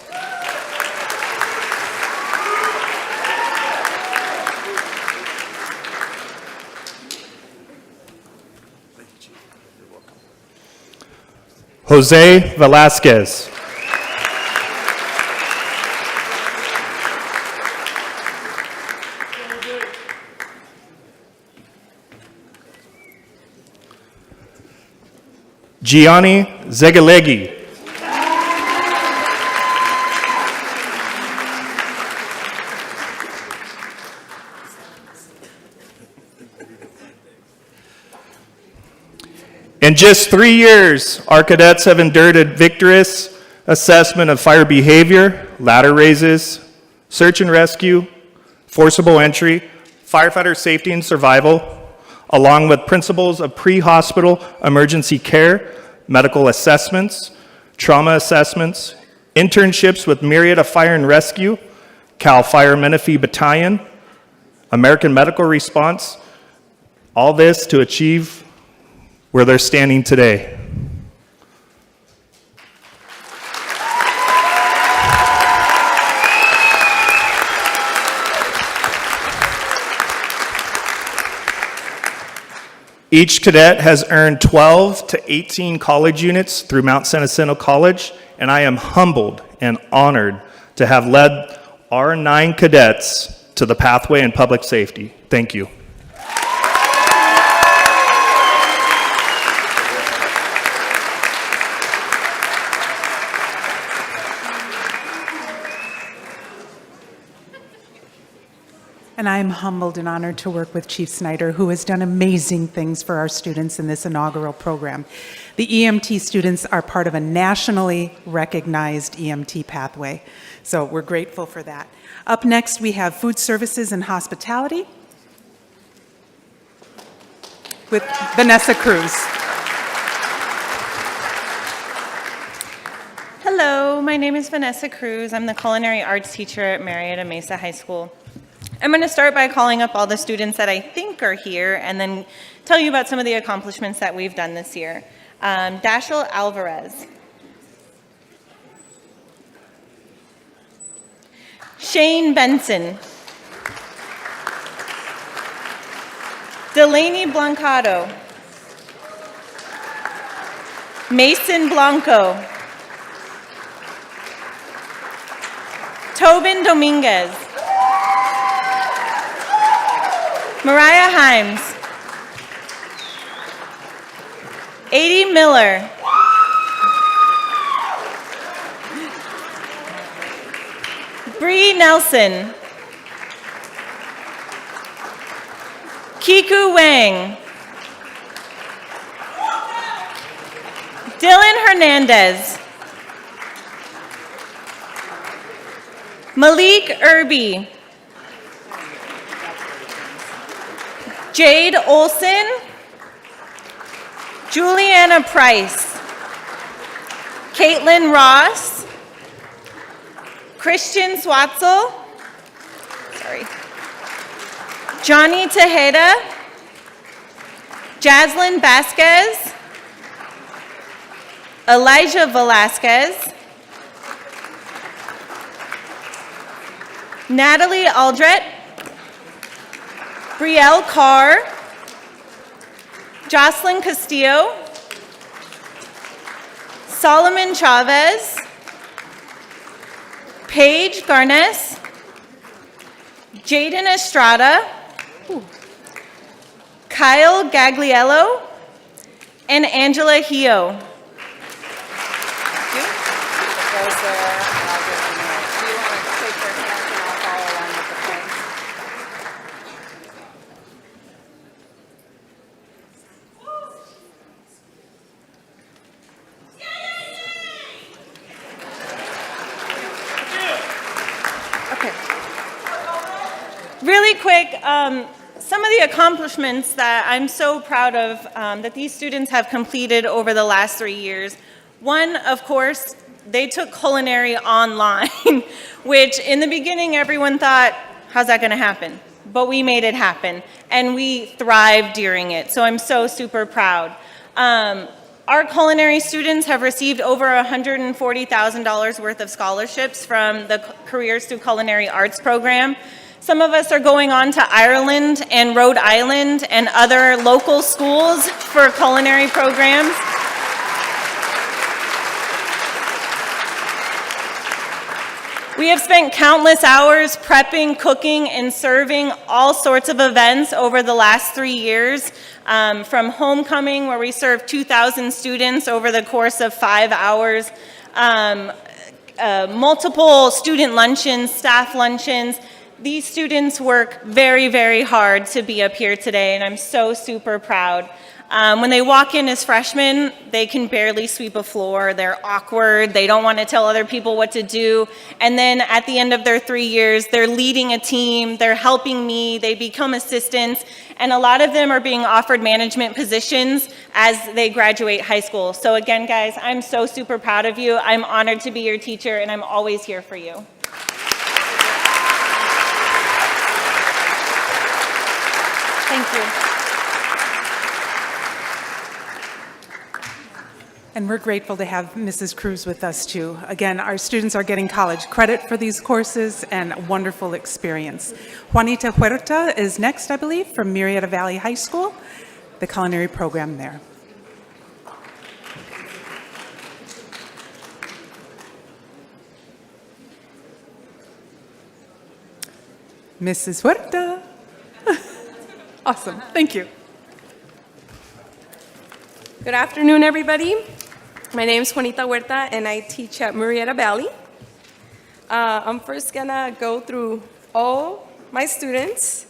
Jose Velasquez. Gianni Zegaleghi. In just 3 years, our cadets have endured a vigorous assessment of fire behavior, ladder raises, search and rescue, forcible entry, firefighter safety and survival, along with principles of pre-hospital emergency care, medical assessments, trauma assessments, internships with Murrieta Fire and Rescue, Cal Fire Menifee Battalion, American Medical Response, all this to achieve where they're standing today. Each cadet has earned 12 to 18 college units through Mount San Jacinto College, and I am humbled and honored to have led our 9 cadets to the pathway in public safety. Thank you. And I am humbled and honored to work with Chief Snyder, who has done amazing things for our students in this inaugural program. The EMT students are part of a nationally recognized EMT pathway, so we're grateful for that. Up next, we have Food Services and Hospitality with Vanessa Cruz. Hello, my name is Vanessa Cruz. I'm the culinary arts teacher at Murrieta Mesa High School. I'm going to start by calling up all the students that I think are here and then tell you about some of the accomplishments that we've done this year. Dashel Alvarez. Shane Benson. Delaney Blancado. Mason Blanco. Tobin Dominguez. Mariah Himes. Adie Miller. Bree Nelson. Kiku Wang. Dylan Hernandez. Malik Irby. Jade Olson. Juliana Price. Caitlin Ross. Christian Swatzel. Sorry. Johnny Tejeda. Jaslyn Vasquez. Elijah Velasquez. Natalie Aldrett. Brielle Carr. Jocelyn Castillo. Solomon Chavez. Paige Garnes. Jaden Estrada. Kyle Gagliello. And Angela Hio. Goes there, and I'll give them a minute. Do you want to take their hands and I'll follow along with the points? Okay. Really quick, some of the accomplishments that I'm so proud of that these students have completed over the last 3 years. One, of course, they took Culinary online, which in the beginning everyone thought, how's that going to happen? But we made it happen, and we thrived during it, so I'm so super proud. Our culinary students have received over $140,000 worth of scholarships from the Careers Through Culinary Arts program. Some of us are going on to Ireland and Rhode Island and other local schools for culinary programs. We have spent countless hours prepping, cooking, and serving all sorts of events over the last 3 years, from homecoming, where we served 2,000 students over the course of 5 hours, multiple student luncheons, staff luncheons. These students work very, very hard to be up here today, and I'm so super proud. When they walk in as freshmen, they can barely sweep a floor. They're awkward. They don't want to tell other people what to do. And then at the end of their 3 years, they're leading a team. They're helping me. They become assistants. And a lot of them are being offered management positions as they graduate high school. So again, guys, I'm so super proud of you. I'm honored to be your teacher, and I'm always here for you. Thank you. And we're grateful to have Mrs. Cruz with us too. Again, our students are getting college credit for these courses and a wonderful experience. Juanita Jrotc is next, I believe, from Murrieta Valley High School, the culinary program there. Mrs. Jrotc. Awesome, thank you. Good afternoon, everybody. My name is Juanita Huerta, and I teach at Murrieta Valley. I'm first gonna go through all my students,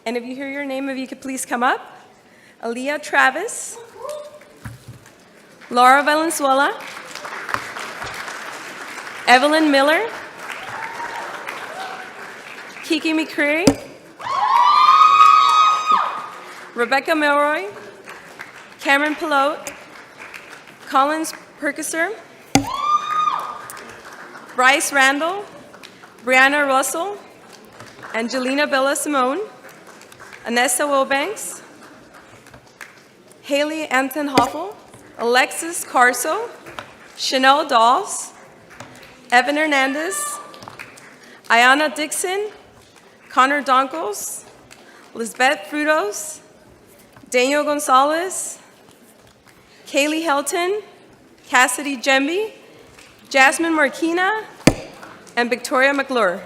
and if you hear your name, if you could please come up. Aaliyah Travis, Laura Valenzuela, Evelyn Miller, Kiki McCreary, Rebecca Milroy, Cameron Pilote, Collins Perkiser, Bryce Randall, Brianna Russell, Angelina Bella Simone, Anessa Wilbanks, Haley Anton Hoffel, Alexis Carso, Chanel Dawes, Evan Hernandez, Ayana Dixon, Connor Donkos, Lisbeth Frutos, Daniel Gonzalez, Kaylee Helton, Cassidy Jemby, Jasmine Marquina, and Victoria McClure.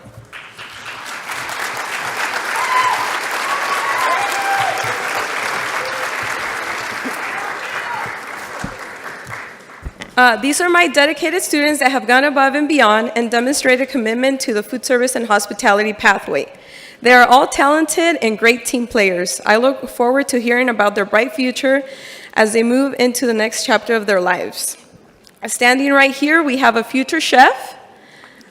These are my dedicated students that have gone above and beyond and demonstrated commitment to the food service and hospitality pathway. They are all talented and great team players. I look forward to hearing about their bright future as they move into the next chapter of their lives. Standing right here, we have a future chef,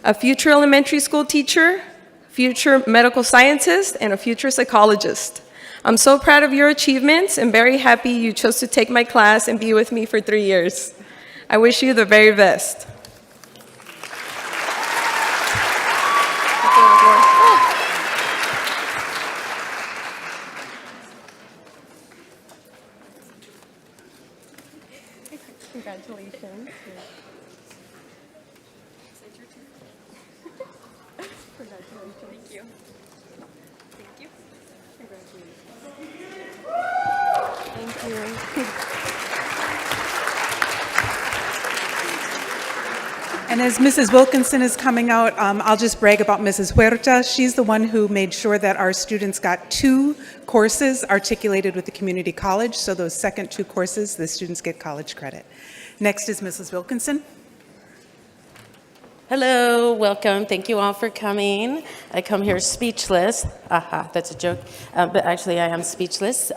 a future elementary school teacher, future medical scientist, and a future psychologist. I'm so proud of your achievements and very happy you chose to take my class and be with me for 3 years. I wish you the very best. Congratulations. Thank you. Thank you. Congratulations. Thank you. And as Mrs. Wilkinson is coming out, I'll just brag about Mrs. Huerta. She's the one who made sure that our students got 2 courses articulated with the community college. So those second 2 courses, the students get college credit. Next is Mrs. Wilkinson. Hello, welcome. Thank you all for coming. I come here speechless. Aha, that's a joke. But actually, I am speechless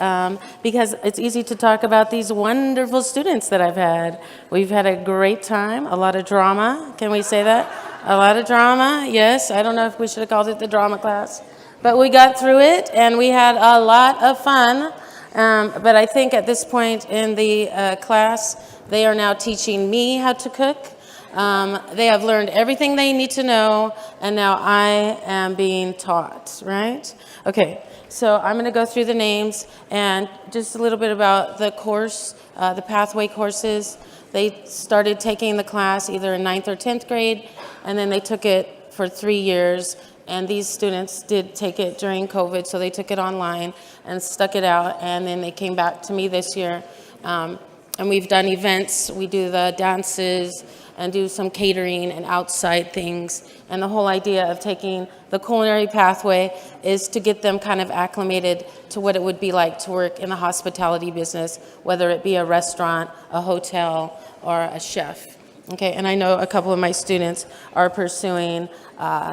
because it's easy to talk about these wonderful students that I've had. We've had a great time, a lot of drama. Can we say that? A lot of drama, yes. I don't know if we should have called it the drama class. But we got through it, and we had a lot of fun. But I think at this point in the class, they are now teaching me how to cook. They have learned everything they need to know, and now I am being taught, right? Okay, so I'm going to go through the names and just a little bit about the course, the pathway courses. They started taking the class either in 9th or 10th grade, and then they took it for 3 years. And these students did take it during COVID, so they took it online and stuck it out, and then they came back to me this year. And we've done events, we do the dances, and do some catering and outside things. And the whole idea of taking the culinary pathway is to get them kind of acclimated to what it would be like to work in the hospitality business, whether it be a restaurant, a hotel, or a chef. Okay, and I know a couple of my students are pursuing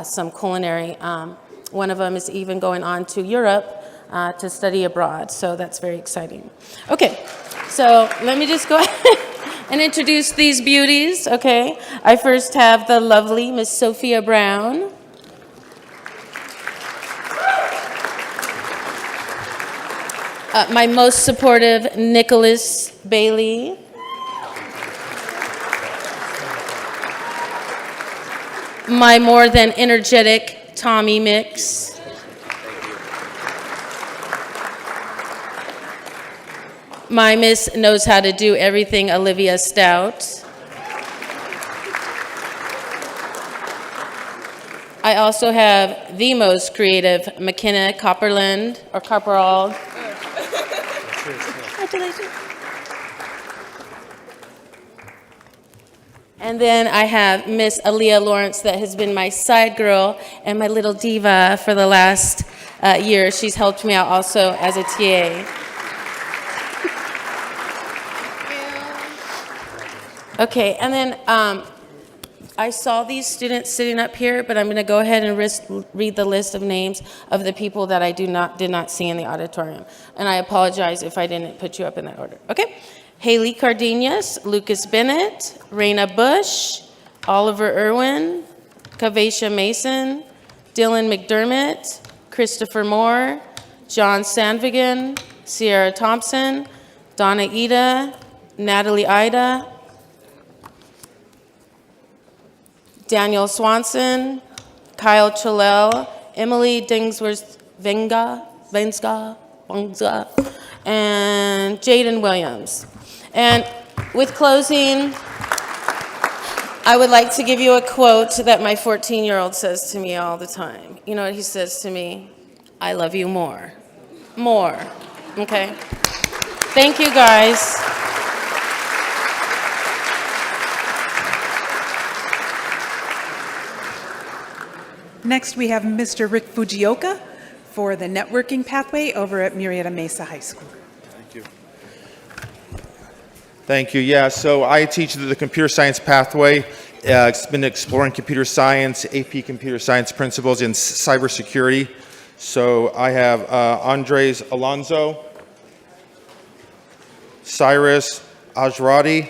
some culinary. One of them is even going on to Europe to study abroad, so that's very exciting. Okay, so let me just go ahead and introduce these beauties, okay? I first have the lovely Miss Sophia Brown. My most supportive Nicholas Bailey. My more than energetic Tommy Mix. My Miss knows how to do everything, Olivia Stout. I also have the most creative McKenna Copperland, or Copperall. Congratulations. And then I have Miss Aaliyah Lawrence that has been my side girl and my little diva for the last year. She's helped me out also as a TA. Okay, and then I saw these students sitting up here, but I'm going to go ahead and read the list of names of the people that I did not see in the auditorium. And I apologize if I didn't put you up in that order. Okay, Haley Cardenas, Lucas Bennett, Raina Bush, Oliver Irwin, Kavasha Mason, Dylan McDermott, Christopher Moore, John Sandvigan, Sierra Thompson, Donna Ida, Natalie Ida, Daniel Swanson, Kyle Chalel, Emily Dingsworth Venga, and Jaden Williams. And with closing, I would like to give you a quote that my 14-year-old says to me all the time. You know what he says to me? I love you more. More. Okay? Thank you, guys. Next, we have Mr. Rick Fujioka for the networking pathway over at Murrieta Mesa High School. Thank you. Thank you. Yeah, so I teach the computer science pathway. It's been exploring computer science, AP computer science principles in cybersecurity. So I have Andres Alonso, Cyrus Ajrati,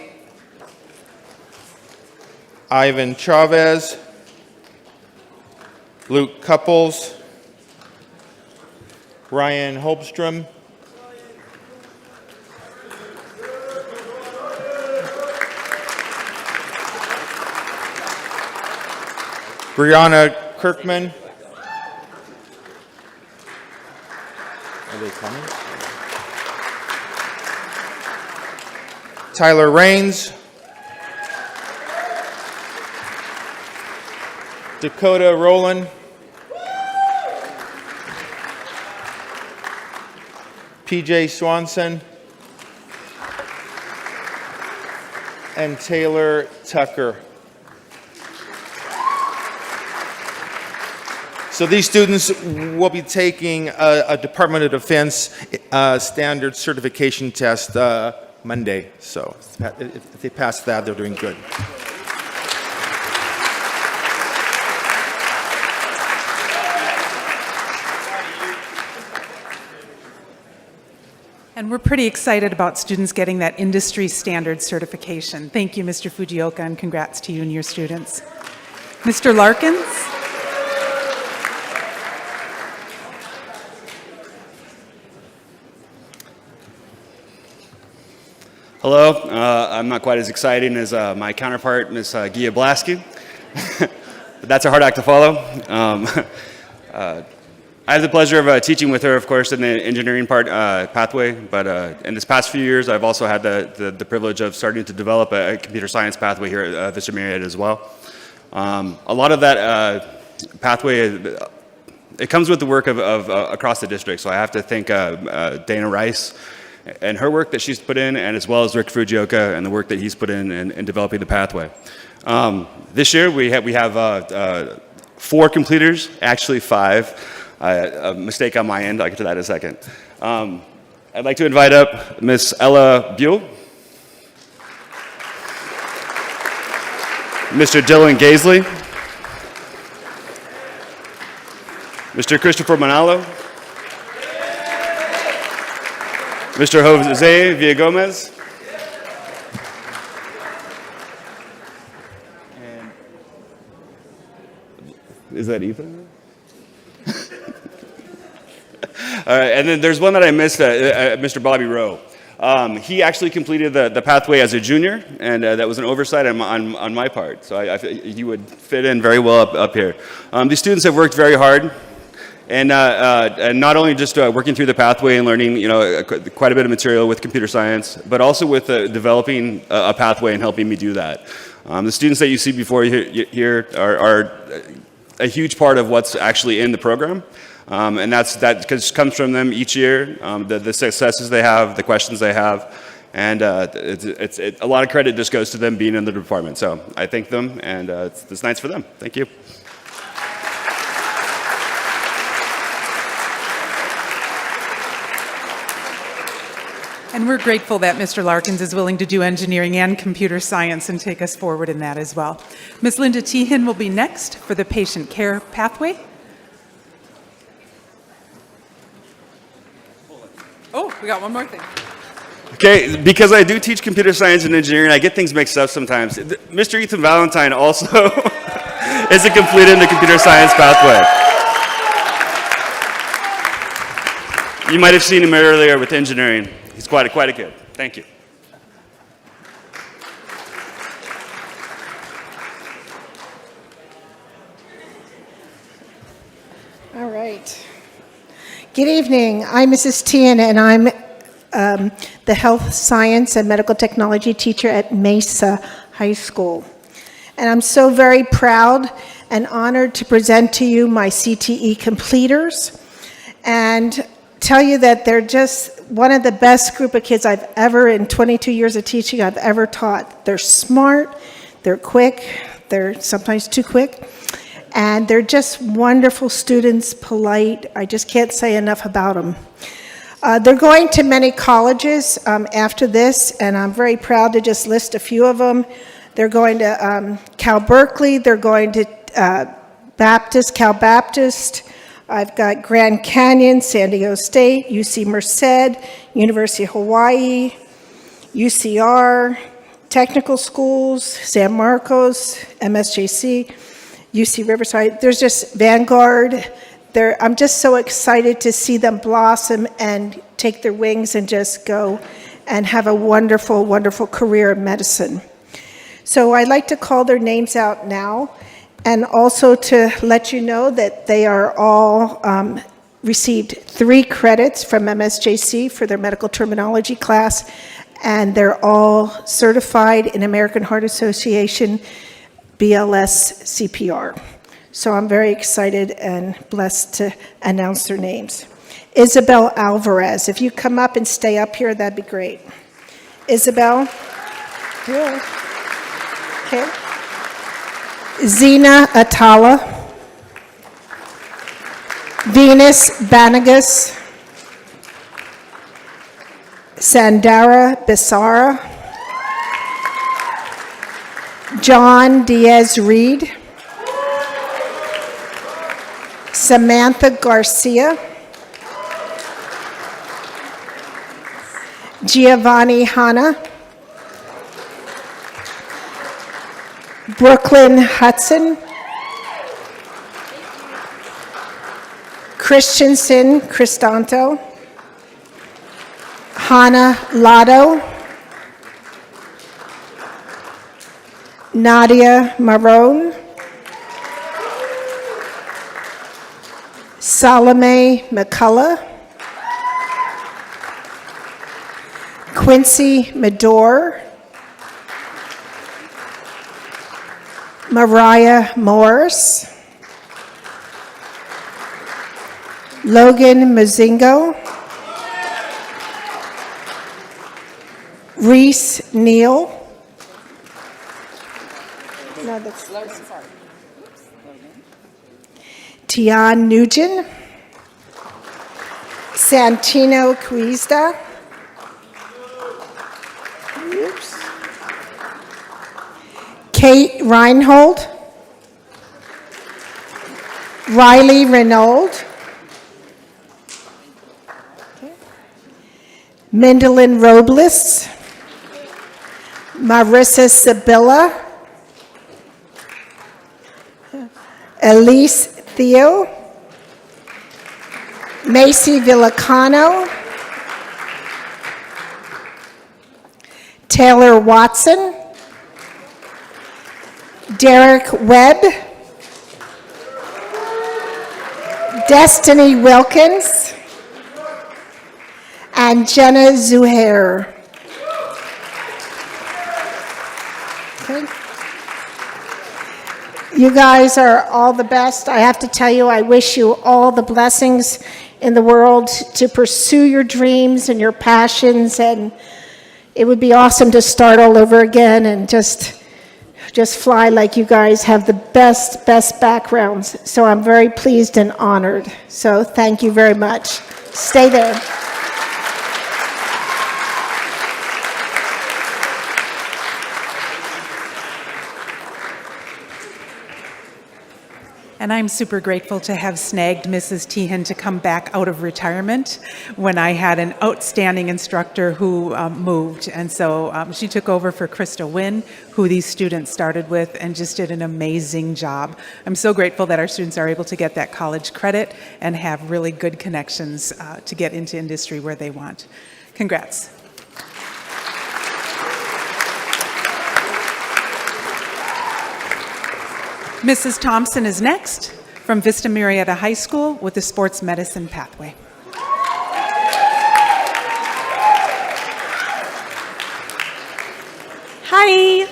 Ivan Chavez, Luke Couples, Ryan Holbstrom, Brianna Kirkman. Are they coming? Tyler Raines. Dakota Rowland. PJ Swanson. And Taylor Tucker. So these students will be taking a Department of Defense standard certification test Monday. So if they pass that, they're doing good. And we're pretty excited about students getting that industry standard certification. Thank you, Mr. Fujioka, and congrats to you and your students. Mr. Larkins? Hello, I'm not quite as exciting as my counterpart, Ms. Gia Blasky, but that's a hard act to follow. I have the pleasure of teaching with her, of course, in the engineering pathway, but in this past few years, I've also had the privilege of starting to develop a computer science pathway here at Vista Murrieta as well. A lot of that pathway, it comes with the work of across the district, so I have to thank Dana Rice and her work that she's put in, and as well as Rick Fujioka and the work that he's put in developing the pathway. This year we have 4 completers, actually 5. A mistake on my end, I'll get to that in a second. I'd like to invite up Miss Ella Buell, Mr. Dylan Gaisley, Mr. Christopher Manalo, Mr. Jose Villagomez, and is that Ethan? All right, and then there's one that I missed, Mr. Bobby Rowe. He actually completed the pathway as a junior, and that was an oversight on my part. So he would fit in very well up here. These students have worked very hard. And not only just working through the pathway and learning, quite a bit of material with computer science, but also with developing a pathway and helping me do that. The students that you see before you here are a huge part of what's actually in the program, and that comes from them each year. The successes they have, the questions they have, and a lot of credit just goes to them being in the department. So I thank them, and it's nice for them. Thank you. And we're grateful that Mr. Larkins is willing to do engineering and computer science and take us forward in that as well. Ms. Linda Teehan will be next for the patient care pathway. Oh, we got one more thing. Okay, because I do teach computer science and engineering, I get things mixed up sometimes. Mr. Ethan Valentine also isn't completed in the computer science pathway. You might have seen him earlier with engineering. He's quite a kid. Thank you. All right. Good evening. I'm Mrs. Tian, and I'm the health science and medical technology teacher at Mesa High School. And I'm so very proud and honored to present to you my CTE completers and tell you that they're just one of the best group of kids I've ever, in 22 years of teaching, I've ever taught. They're smart, they're quick, they're sometimes too quick, and they're just wonderful students, polite. I just can't say enough about them. They're going to many colleges after this, and I'm very proud to just list a few of them. They're going to Cal Berkeley, they're going to Cal Baptist, I've got Grand Canyon, San Diego State, UC Merced, University of Hawaii, UCR, technical schools, San Marcos, MSJC, UC Riverside. There's just Vanguard. I'm just so excited to see them blossom and take their wings and just go and have a wonderful, wonderful career in medicine. So I'd like to call their names out now, and also to let you know that they are all received 3 credits from MSJC for their medical terminology class, and they're all certified in American Heart Association BLS CPR. So I'm very excited and blessed to announce their names. Isabel Alvarez, if you come up and stay up here, that'd be great. Isabel? Good. Okay. Zena Atala. Venus Banagas. Sandara Bissara. John Diaz-Reed. Samantha Garcia. Giovanni Hanna. Brooklyn Hudson. Christensen Cristanto. Hannah Lotto. Nadia Marone. Salome McCullough. Quincy Medor. Mariah Morris. Logan Mazingo. Reese Neal. No, that's Logan. Sorry. Tian Nugent. Santino Cuizda. Oops. Kate Reinhold. Riley Renauld. Okay. Mindalyn Robles. Marissa Sabilla. Elise Theo. Macy Villacano. Taylor Watson. Derek Webb. Destiny Wilkins. And Jenna Zuhair. Okay. You guys are all the best. I have to tell you, I wish you all the blessings in the world to pursue your dreams and your passions, and it would be awesome to start all over again and just fly like you guys have the best backgrounds. So I'm very pleased and honored. So thank you very much. Stay there. And I'm super grateful to have snagged Mrs. Tehan to come back out of retirement when I had an outstanding instructor who moved. And so she took over for Krista Wynn, who these students started with, and just did an amazing job. I'm so grateful that our students are able to get that college credit and have really good connections to get into industry where they want. Congrats. Mrs. Thompson is next from Vista Murrieta High School with the sports medicine pathway. Hi,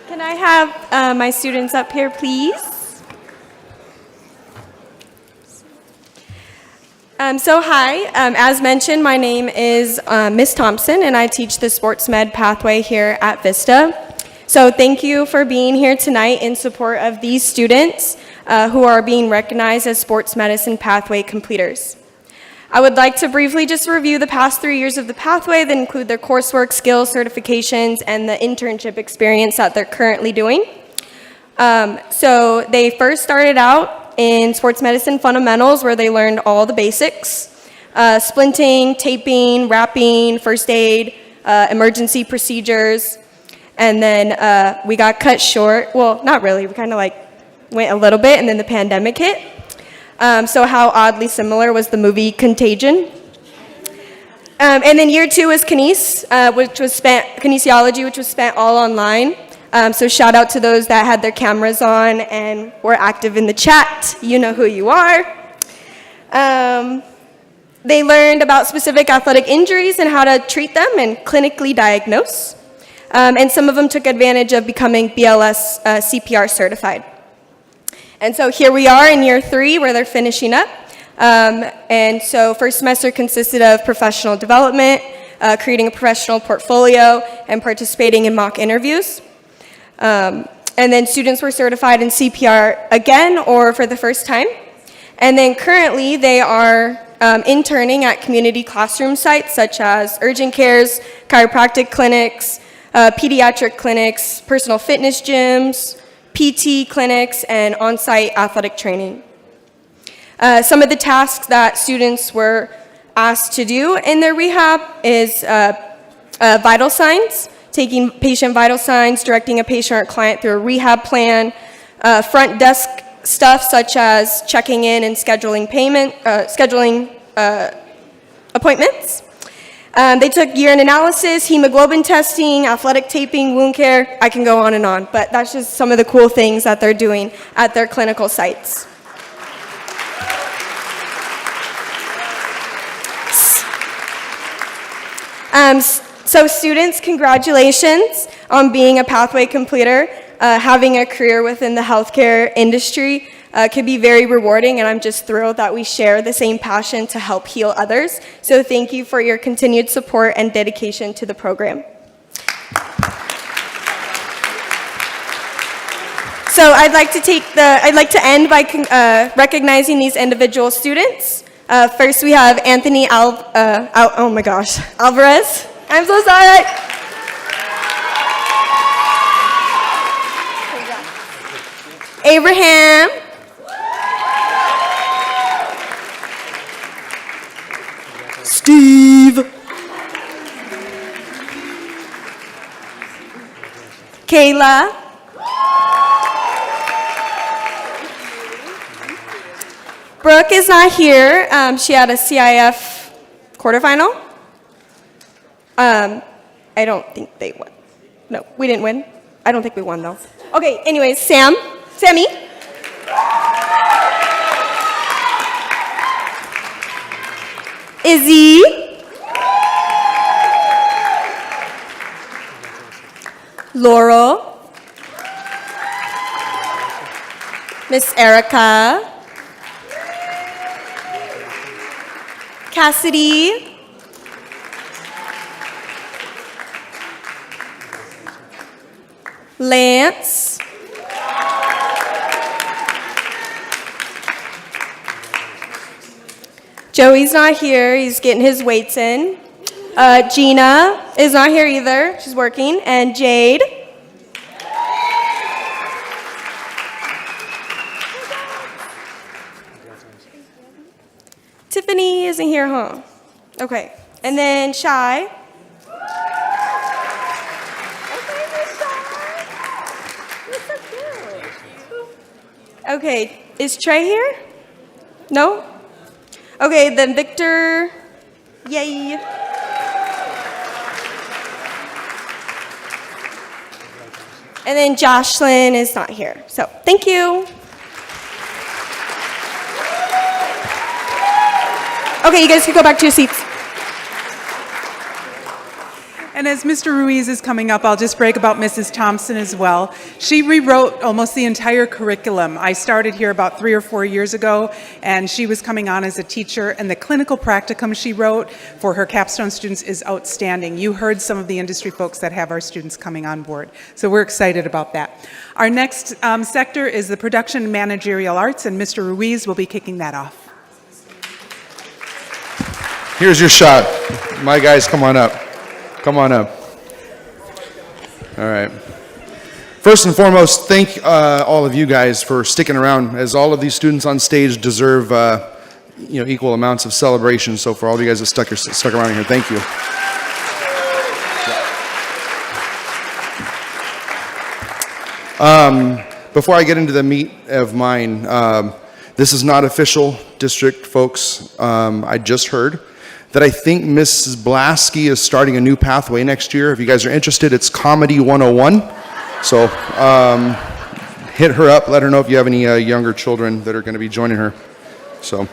can I have my students up here, please? Hi, as mentioned, my name is Miss Thompson, and I teach the sports med pathway here at Vista. So thank you for being here tonight in support of these students who are being recognized as sports medicine pathway completers. I would like to briefly just review the past 3 years of the pathway that include their coursework, skills, certifications, and the internship experience that they're currently doing. So they first started out in sports medicine fundamentals where they learned all the basics, splinting, taping, wrapping, first aid, emergency procedures, and then we got cut short. Well, not really, we kind of like went a little bit and then the pandemic hit. So how oddly similar was the movie Contagion? And then year 2 was kinesiology, which was spent all online. So shout out to those that had their cameras on and were active in the chat. You know who you are. They learned about specific athletic injuries and how to treat them and clinically diagnose. And some of them took advantage of becoming BLS CPR certified. And so here we are in year 3 where they're finishing up. And so first semester consisted of professional development, creating a professional portfolio, and participating in mock interviews. And then students were certified in CPR again or for the first time. And then currently they are interning at community classroom sites such as urgent cares, chiropractic clinics, pediatric clinics, personal fitness gyms, PT clinics, and on-site athletic training. Some of the tasks that students were asked to do in their rehab is vital signs, taking patient vital signs, directing a patient or client through a rehab plan, front desk stuff such as checking in and scheduling appointments. They took urine analysis, hemoglobin testing, athletic taping, wound care. I can go on and on, but that's just some of the cool things that they're doing at their clinical sites. So students, congratulations on being a pathway completer. Having a career within the healthcare industry can be very rewarding, and I'm just thrilled that we share the same passion to help heal others. So thank you for your continued support and dedication to the program. So I'd like to end by recognizing these individual students. First we have Anthony Alvarez. I'm so sorry. Abraham. Steve. Kayla. Brooke is not here. She had a CIF quarterfinal. I don't think they won. No, we didn't win. I don't think we won though. Okay, anyways, Sammy. Izzy. Laurel. Miss Erica. Cassidy. Lance. Joey's not here. He's getting his weights in. Gina is not here either. She's working. And Jade. Tiffany isn't here, huh? Okay. And then Shy. Okay, is Trey here? No? Okay, then Victor, yay. And then Jocelyn is not here. So, thank you. Okay, you guys can go back to your seats. And as Mr. Ruiz is coming up, I'll just brag about Mrs. Thompson as well. She rewrote almost the entire curriculum. I started here about 3 or 4 years ago, and she was coming on as a teacher, and the clinical practicum she wrote for her capstone students is outstanding. You heard some of the industry folks that have our students coming on board, so we're excited about that. Our next sector is the production and managerial arts, and Mr. Ruiz will be kicking that off. Here's your shot. My guys, come on up. Come on up. All right. First and foremost, thank all of you guys for sticking around, as all of these students on stage deserve equal amounts of celebration. So for all of you guys that stuck around here, thank you. Before I get into the meat of mine, this is not official, district folks. I just heard that I think Mrs. Blasky is starting a new pathway next year. If you guys are interested, it's Comedy 101. So hit her up, let her know if you have any younger children that are going to be joining her. So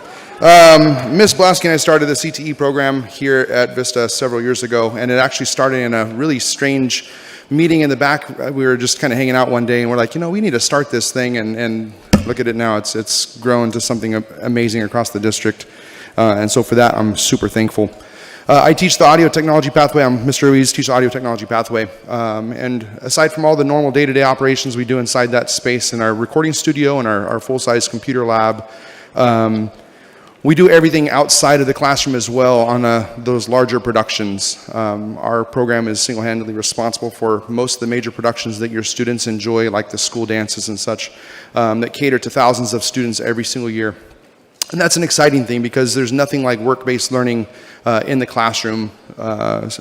Ms. Blasky and I started the CTE program here at Vista several years ago, and it actually started in a really strange meeting in the back. We were just kind of hanging out one day, and we're like, we need to start this thing, and look at it now. It's grown to something amazing across the district. And so for that, I'm super thankful. I teach the audio technology pathway. I'm Mr. Ruiz, teach the audio technology pathway. And aside from all the normal day-to-day operations we do inside that space in our recording studio and our full-size computer lab, we do everything outside of the classroom as well on those larger productions. Our program is single-handedly responsible for most of the major productions that your students enjoy, like the school dances and such, that cater to thousands of students every single year. And that's an exciting thing, because there's nothing like work-based learning in the classroom,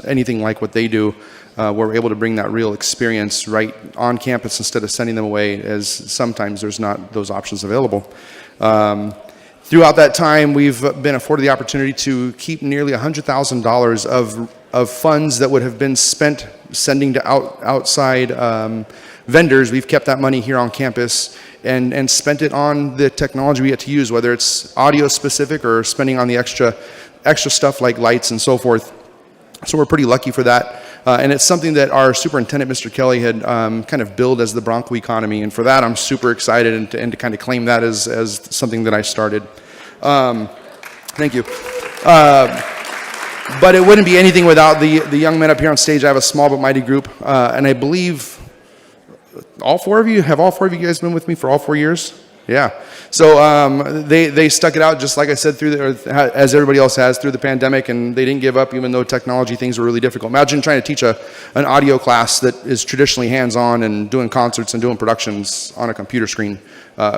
anything like what they do, where we're able to bring that real experience right on campus instead of sending them away, as sometimes there's not those options available. Throughout that time, we've been afforded the opportunity to keep nearly $100,000 of funds that would have been spent sending to outside vendors. We've kept that money here on campus and spent it on the technology we get to use, whether it's audio specific or spending on the extra stuff like lights and so forth. So we're pretty lucky for that. And it's something that our superintendent, Mr. Kelly, had kind of billed as the Bronco economy. And for that, I'm super excited and to kind of claim that as something that I started. Thank you. But it wouldn't be anything without the young men up here on stage. I have a small but mighty group. And I believe all four of you guys been with me for all 4 years? Yeah. So they stuck it out, just like I said, as everybody else has, through the pandemic, and they didn't give up even though technology things were really difficult. Imagine trying to teach an audio class that is traditionally hands-on and doing concerts and doing productions on a computer screen.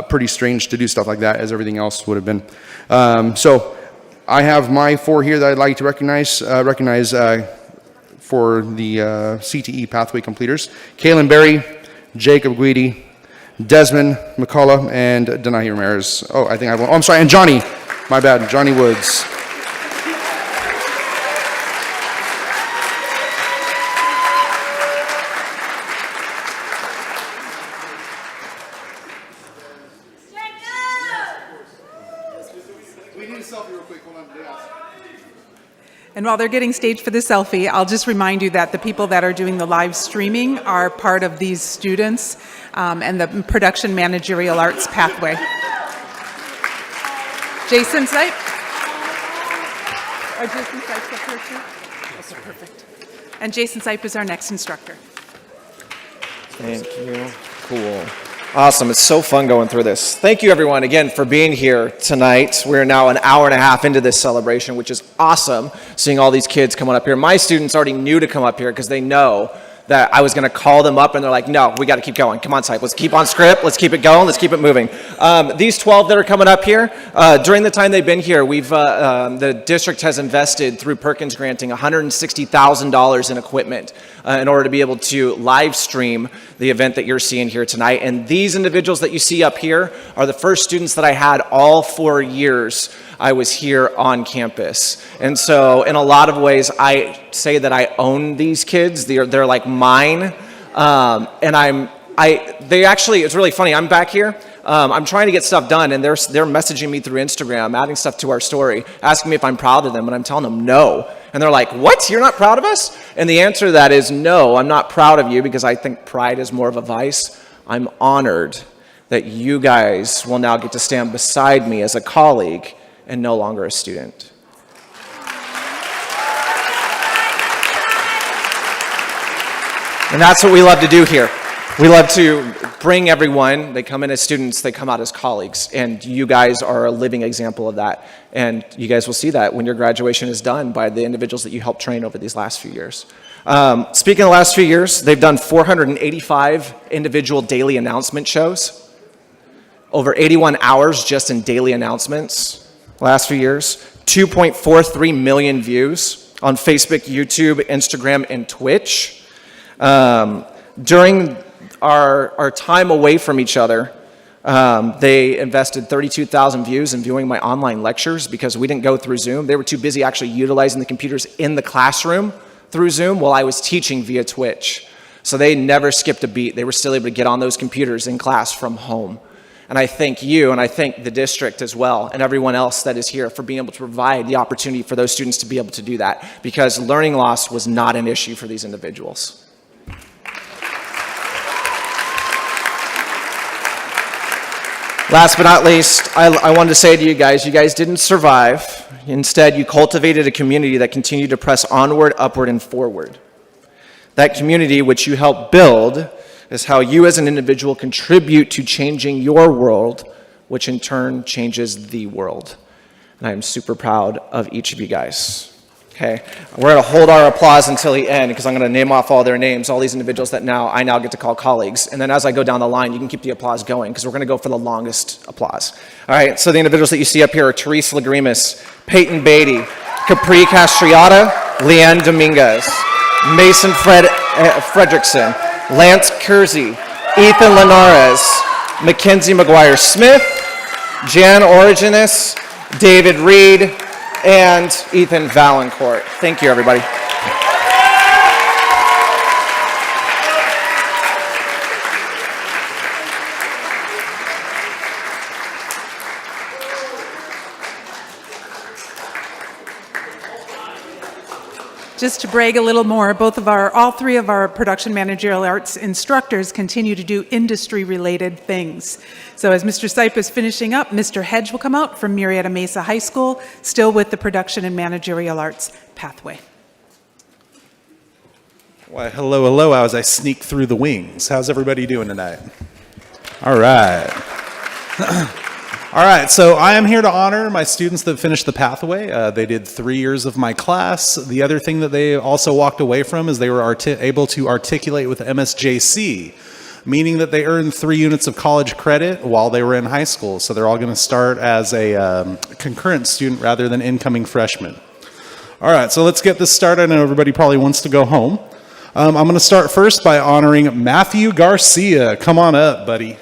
Pretty strange to do stuff like that, as everything else would have been. So I have my 4 here that I'd like to recognize for the CTE pathway completers. Kaylin Berry, Jacob Guidi, Desmond McCullough, and Denahi Ramirez. Oh, I think I have one. Oh, I'm sorry, and Johnny. My bad, Johnny Woods. And while they're getting staged for the selfie, I'll just remind you that the people that are doing the live streaming are part of these students and the production managerial arts pathway. Jason Sipe? Are Jason Sipe up here too? Yes, perfect. And Jason Sipe is our next instructor. Thank you. Cool. Awesome. It's so fun going through this. Thank you, everyone, again, for being here tonight. We're now an hour and a half into this celebration, which is awesome, seeing all these kids coming up here. My students already knew to come up here because they know that I was going to call them up, and they're like, no, we got to keep going. Come on, Sipe. Let's keep on script. Let's keep it going. Let's keep it moving. These 12 that are coming up here, during the time they've been here, the district has invested through Perkins granting $160,000 in equipment in order to be able to live stream the event that you're seeing here tonight. And these individuals that you see up here are the first students that I had all 4 years I was here on campus. And so in a lot of ways, I say that I own these kids. They're like mine. And it's really funny. I'm back here. I'm trying to get stuff done, and they're messaging me through Instagram, adding stuff to our story, asking me if I'm proud of them, and I'm telling them no. And they're like, what? You're not proud of us? And the answer to that is no, I'm not proud of you, because I think pride is more of a vice. I'm honored that you guys will now get to stand beside me as a colleague and no longer a student. And that's what we love to do here. We love to bring everyone, they come in as students, they come out as colleagues, and you guys are a living example of that. And you guys will see that when your graduation is done by the individuals that you helped train over these last few years. Speaking of the last few years, they've done 485 individual daily announcement shows, over 81 hours just in daily announcements last few years, 2.43 million views on Facebook, YouTube, Instagram, and Twitch. During our time away from each other, they invested 32,000 views in viewing my online lectures because we didn't go through Zoom. They were too busy actually utilizing the computers in the classroom through Zoom while I was teaching via Twitch. So they never skipped a beat. They were still able to get on those computers in class from home. And I thank you, and I thank the district as well, and everyone else that is here for being able to provide the opportunity for those students to be able to do that, because learning loss was not an issue for these individuals. Last but not least, I wanted to say to you guys didn't survive. Instead, you cultivated a community that continued to press onward, upward, and forward. That community which you helped build is how you as an individual contribute to changing your world, which in turn changes the world. And I am super proud of each of you guys. Okay, we're going to hold our applause until the end because I'm going to name off all their names, all these individuals that I now get to call colleagues. And then as I go down the line, you can keep the applause going because we're going to go for the longest applause. All right, so the individuals that you see up here are Therese Lagrimas, Peyton Beatty, Capri Castriata, Leanne Dominguez, Mason Fredrickson, Lance Kersey, Ethan Linares, Mackenzie McGuire-Smith, Jan Origenis, David Reed, and Ethan Valancourt. Thank you, everybody. Just to brag a little more, all three of our production managerial arts instructors continue to do industry-related things. So as Mr. Sipe is finishing up, Mr. Hedge will come out from Murrieta Mesa High School, still with the production and managerial arts pathway. Well, hello, as I sneak through the wings. How's everybody doing tonight? All right. All right, so I am here to honor my students that finished the pathway. They did 3 years of my class. The other thing that they also walked away from is they were able to articulate with MSJC, meaning that they earned 3 units of college credit while they were in high school. So they're all going to start as a concurrent student rather than incoming freshmen. All right, so let's get this started. I know everybody probably wants to go home. I'm going to start first by honoring Matthew Garcia. Come on up, buddy.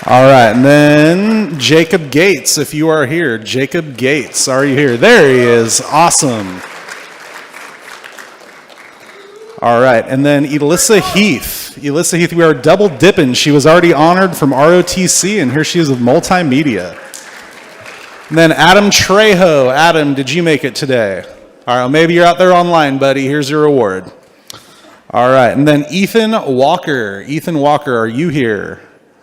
All right, and then Jacob Gates, if you are here. Jacob Gates, are you here? There he is. Awesome. All right, and then Elissa Heath. Elissa Heath, we are double dipping. She was already honored from ROTC, and here she is with Multimedia. And then Adam Trejo. Adam, did you make it today? All right, well, maybe you're out there online, buddy. Here's your reward. All right, and then Ethan Walker. Ethan Walker, are you here?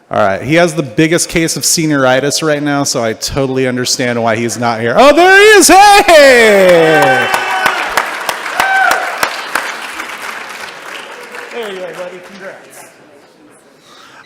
All right, he has the biggest case of senioritis right now, so I totally understand why he's not here. Oh, there he is! Hey! There you go, buddy. Congrats.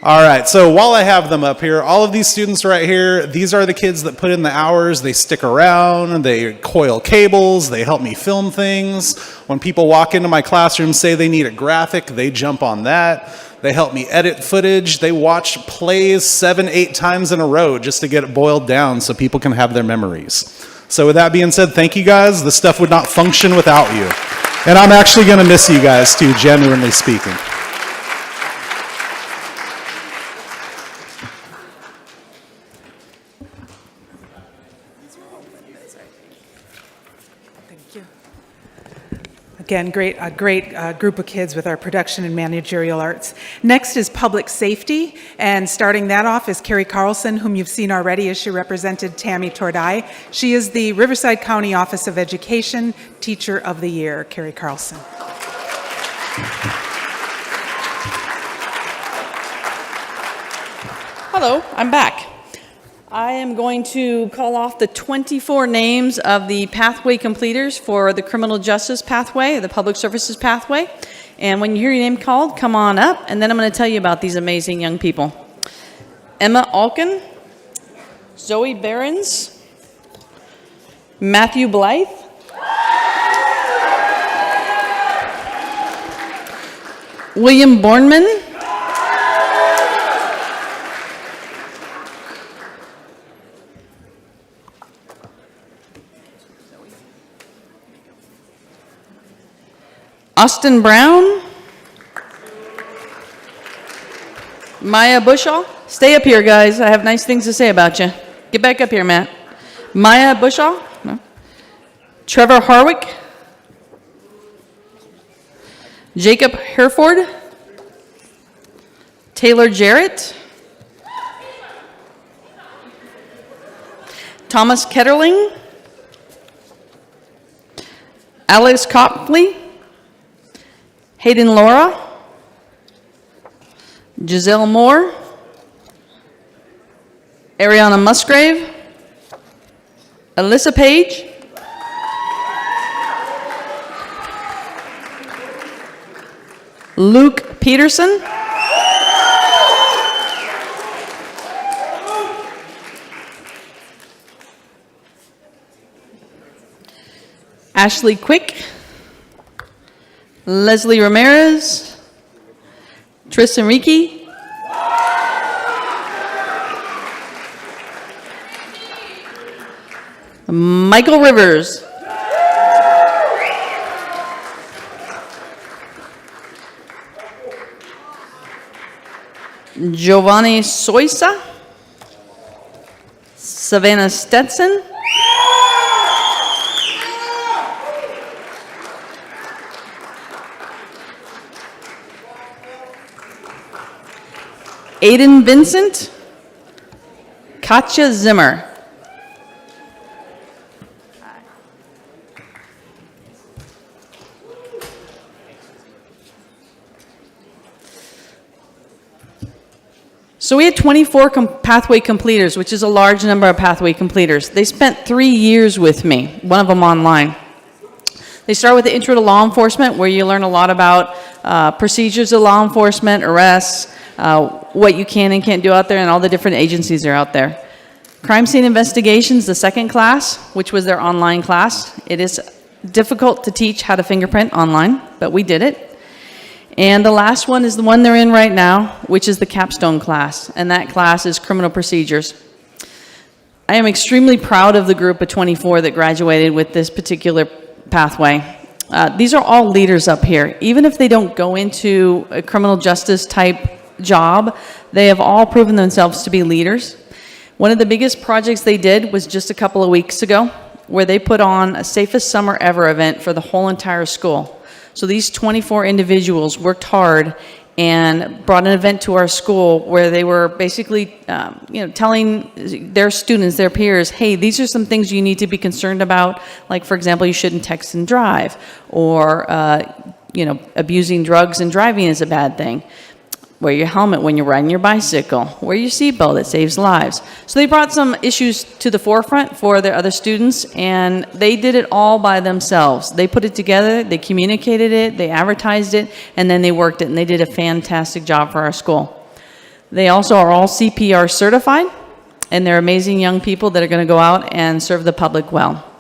All right, so while I have them up here, all of these students right here, these are the kids that put in the hours. They stick around, they coil cables, they help me film things. When people walk into my classroom, say they need a graphic, they jump on that. They help me edit footage. They watch plays 7-8 times in a row just to get it boiled down so people can have their memories. So with that being said, thank you guys. This stuff would not function without you. And I'm actually going to miss you guys too, genuinely speaking. Again, a great group of kids with our production and managerial arts. Next is public safety, and starting that off is Carrie Carlson, whom you've seen already as she represented Tammy Tordai. She is the Riverside County Office of Education Teacher of the Year, Carrie Carlson. Hello, I'm back. I am going to call off the 24 names of the pathway completers for the criminal justice pathway, the public services pathway. And when you hear your name called, come on up, and then I'm going to tell you about these amazing young people. Emma Alkin, Zoe Behrens, Matthew Blythe, William Bornman, Austin Brown, Maya Bushaw. Stay up here, guys. I have nice things to say about you. Get back up here, Matt. Maya Bushaw. No. Trevor Harwick. Jacob Hereford. Taylor Jarrett. Thomas Ketterling. Alex Copley. Hayden Laura. Giselle Moore. Ariana Musgrave. Alyssa Page. Luke Peterson. Ashley Quick. Leslie Ramirez. Tristan Ricci. Michael Rivers. Giovanni Soisa. Savannah Stetson. Aiden Vincent. Katja Zimmer. So we had 24 pathway completers, which is a large number of pathway completers. They spent 3 years with me, one of them online. They start with the intro to law enforcement, where you learn a lot about procedures of law enforcement, arrests, what you can and can't do out there, and all the different agencies that are out there. Crime scene investigations, the second class, which was their online class. It is difficult to teach how to fingerprint online, but we did it. And the last one is the one they're in right now, which is the capstone class, and that class is criminal procedures. I am extremely proud of the group of 24 that graduated with this particular pathway. These are all leaders up here. Even if they don't go into a criminal justice type job, they have all proven themselves to be leaders. One of the biggest projects they did was just a couple of weeks ago, where they put on a Safest Summer Ever event for the whole entire school. So these 24 individuals worked hard and brought an event to our school where they were basically telling their students, their peers, hey, these are some things you need to be concerned about. Like, for example, you shouldn't text and drive, or abusing drugs and driving is a bad thing. Wear your helmet when you're riding your bicycle. Wear your seatbelt, it saves lives. So they brought some issues to the forefront for their other students, and they did it all by themselves. They put it together, they communicated it, they advertised it, and then they worked it, and they did a fantastic job for our school. They also are all CPR certified, and they're amazing young people that are going to go out and serve the public well.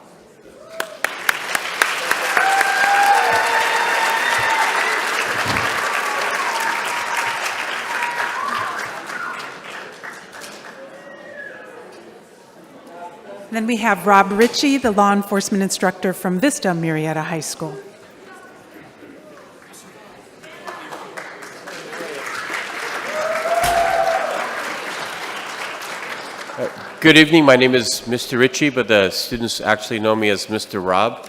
Then we have Rob Ritchie, the law enforcement instructor from Vista Murrieta High School. Good evening. My name is Mr. Ritchie, but the students actually know me as Mr. Rob.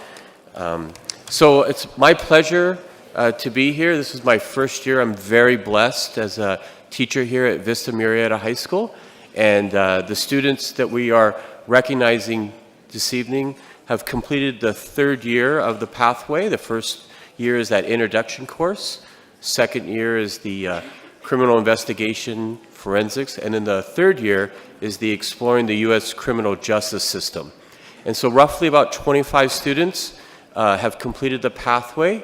So it's my pleasure to be here. This is my first year. I'm very blessed as a teacher here at Vista Murrieta High School. And the students that we are recognizing this evening have completed the third year of the pathway. The first year is that introduction course. Second year is the criminal investigation forensics. And then the third year is the exploring the U.S. criminal justice system. And so roughly about 25 students have completed the pathway.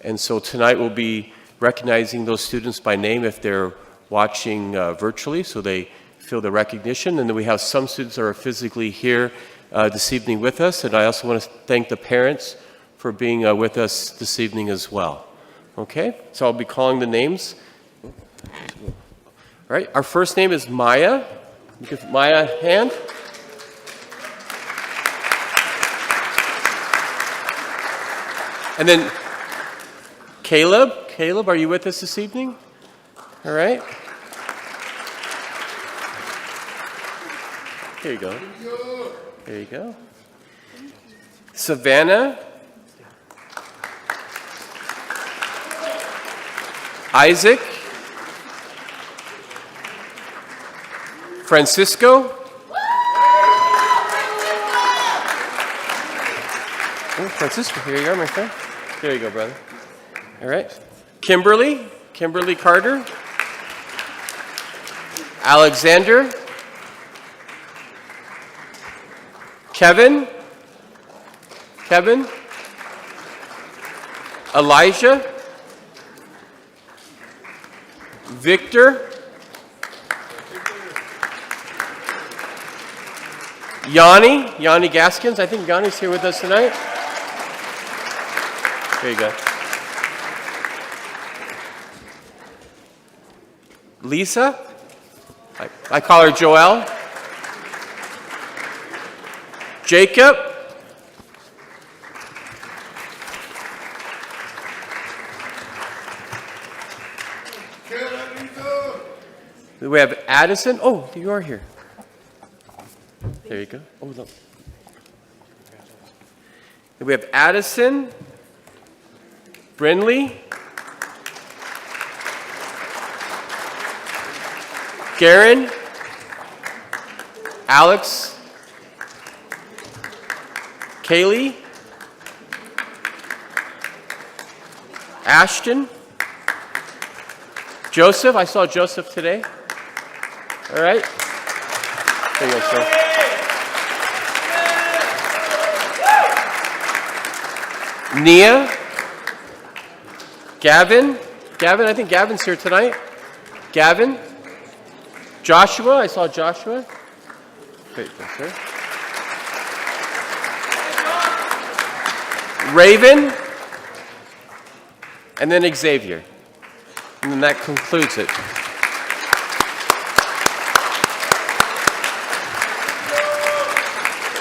And so tonight we'll be recognizing those students by name if they're watching virtually, so they feel the recognition. And then we have some students that are physically here this evening with us. And I also want to thank the parents for being with us this evening as well. Okay, so I'll be calling the names. All right, our first name is Maya. Give Maya a hand. And then Caleb. Caleb, are you with us this evening? All right. Here you go. There you go. Savannah. Isaac. Francisco. Oh, Francisco, here you are, my friend. There you go, brother. All right. Kimberly. Kimberly Carter. Alexander. Kevin. Kevin. Elijah. Victor. Yanni. Yanni Gaskins. I think Yanni's here with us tonight. There you go. Lisa. I call her Joelle. Jacob. We have Addison. Oh, you are here. There you go. Oh, look. We have Addison. Brinley. Garen. Alex. Kaylee. Ashton. Joseph. I saw Joseph today. All right. There you go, sir. Nia. Gavin. Gavin, I think Gavin's here tonight. Gavin. Joshua. I saw Joshua. There you go, sir. Raven. And then Xavier. And then that concludes it.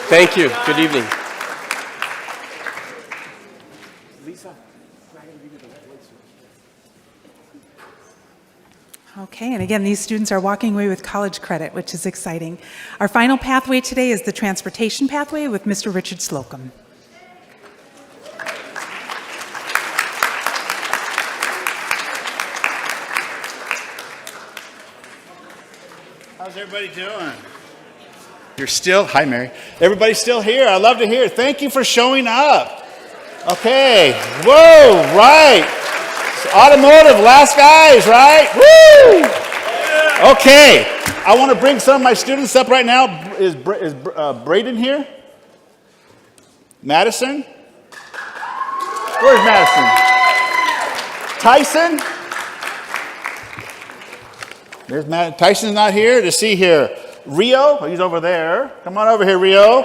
Thank you. Good evening. Lisa. Okay, and again, these students are walking away with college credit, which is exciting. Our final pathway today is the transportation pathway with Mr. Richard Slocum. How's everybody doing? You're still, hi Mary. Everybody's still here. I love to hear it. Thank you for showing up. Okay, whoa, right. Automotive, last guys, right? Woo! Okay, I want to bring some of my students up right now. Is Braden here? Madison? Where's Madison? Tyson? There's Matt. Tyson's not here. To see here. Rio, he's over there. Come on over here, Rio.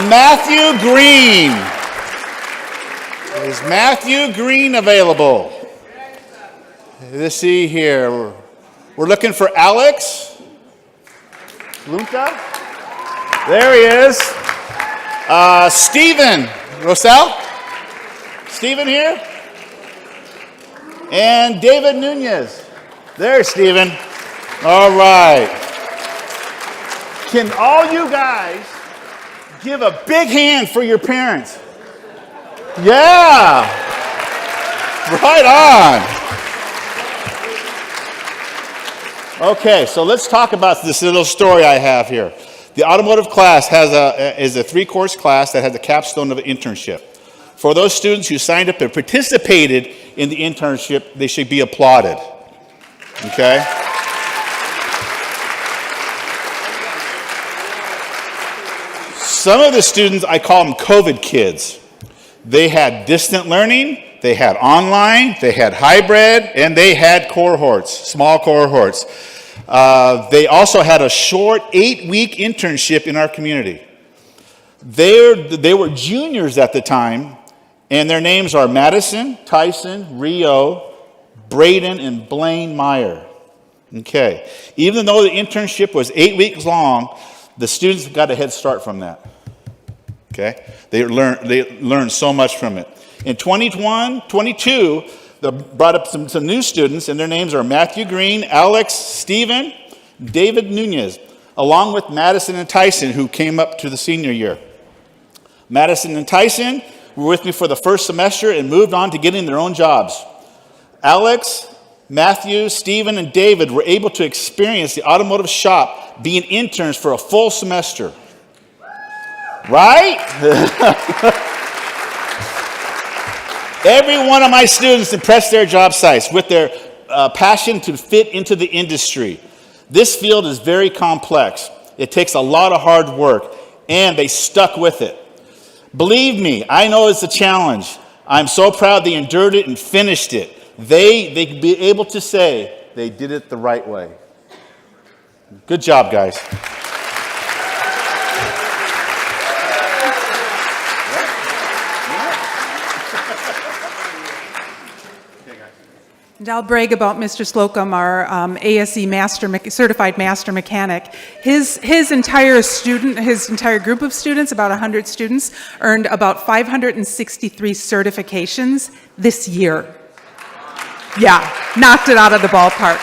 Matthew Green. Is Matthew Green available? Let's see here. We're looking for Alex. Lunta. There he is. Stephen. Rosell? Stephen here? And David Nunez. There's Stephen. All right. Can all you guys give a big hand for your parents? Yeah. Right on. Okay, so let's talk about this little story I have here. The automotive class is a 3-course class that has a capstone of an internship. For those students who signed up and participated in the internship, they should be applauded. Okay? Some of the students, I call them COVID kids. They had distant learning, they had online, they had hybrid, and they had cohorts, small cohorts. They also had a short 8-week internship in our community. They were juniors at the time, and their names are Madison, Tyson, Rio, Braden, and Blaine Meyer. Okay. Even though the internship was 8 weeks long, the students got a head start from that. Okay? They learned so much from it. In 22, they brought up some new students, and their names are Matthew Green, Alex, Stephen, David Nunez, along with Madison and Tyson, who came up to the senior year. Madison and Tyson were with me for the first semester and moved on to getting their own jobs. Alex, Matthew, Stephen, and David were able to experience the automotive shop being interns for a full semester. Right? Every one of my students impressed their job sites with their passion to fit into the industry. This field is very complex. It takes a lot of hard work, and they stuck with it. Believe me, I know it's a challenge. I'm so proud they endured it and finished it. They could be able to say they did it the right way. Good job, guys. And I'll brag about Mr. Slocum, our ASE certified master mechanic. His entire group of students, about 100 students, earned about 563 certifications this year. Yeah, knocked it out of the ballpark.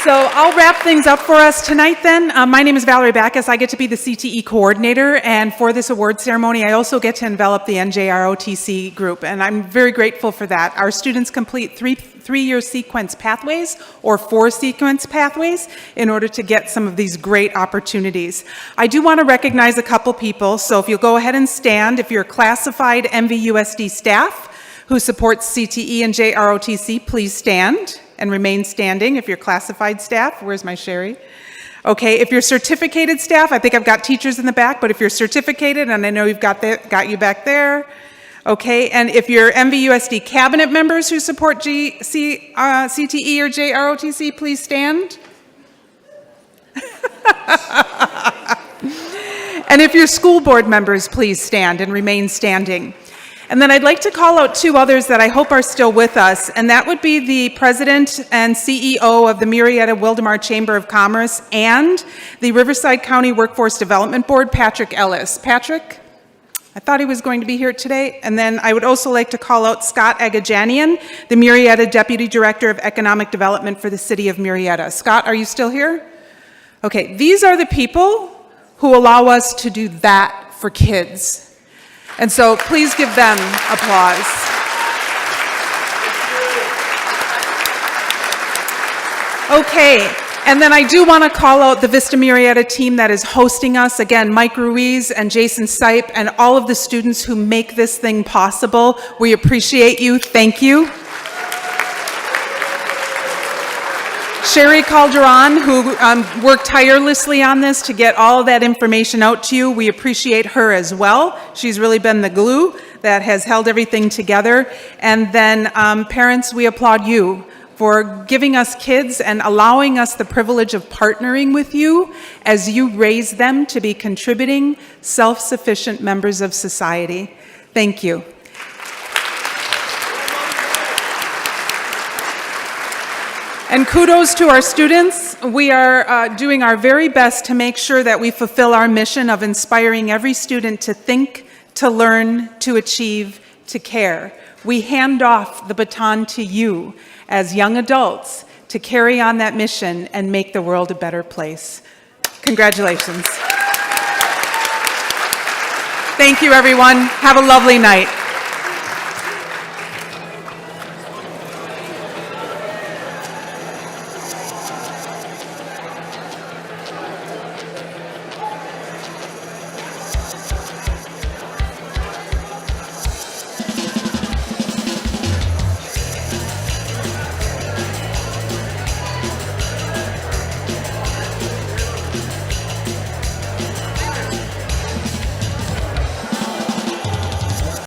So I'll wrap things up for us tonight then. My name is Valerie Backus. I get to be the CTE coordinator, and for this award ceremony, I also get to envelop the Njrotc group, and I'm very grateful for that. Our students complete three-year sequence pathways or 4 sequence pathways in order to get some of these great opportunities. I do want to recognize a couple people, so if you'll go ahead and stand, if you're classified MVUSD staff who supports CTE and Jrotc, please stand and remain standing. If you're classified staff, where's my Sherry? Okay, if you're certificated staff, I think I've got teachers in the back, but if you're certificated, and I know you've got you back there, okay, and if you're MVUSD cabinet members who support CTE or Jrotc, please stand. And if you're school board members, please stand and remain standing. And then I'd like to call out 2 others that I hope are still with us, and that would be the president and CEO of the Murrieta-Wildomar Chamber of Commerce and the Riverside County Workforce Development Board, Patrick Ellis. Patrick, I thought he was going to be here today. And then I would also like to call out Scott Agajanian, the Murrieta Deputy Director of Economic Development for the City of Murrieta. Scott, are you still here? Okay, these are the people who allow us to do that for kids. And so please give them applause. Okay, and then I do want to call out the Vista Murrieta team that is hosting us. Again, Mike Ruiz and Jason Sipe and all of the students who make this thing possible. We appreciate you. Thank you. Sherry Calderon, who worked tirelessly on this to get all of that information out to you. We appreciate her as well. She's really been the glue that has held everything together. And then parents, we applaud you for giving us kids and allowing us the privilege of partnering with you as you raise them to be contributing, self-sufficient members of society. Thank you. And kudos to our students. We are doing our very best to make sure that we fulfill our mission of inspiring every student to think, to learn, to achieve, to care. We hand off the baton to you as young adults to carry on that mission and make the world a better place. Congratulations. Thank you, everyone. Have a lovely night.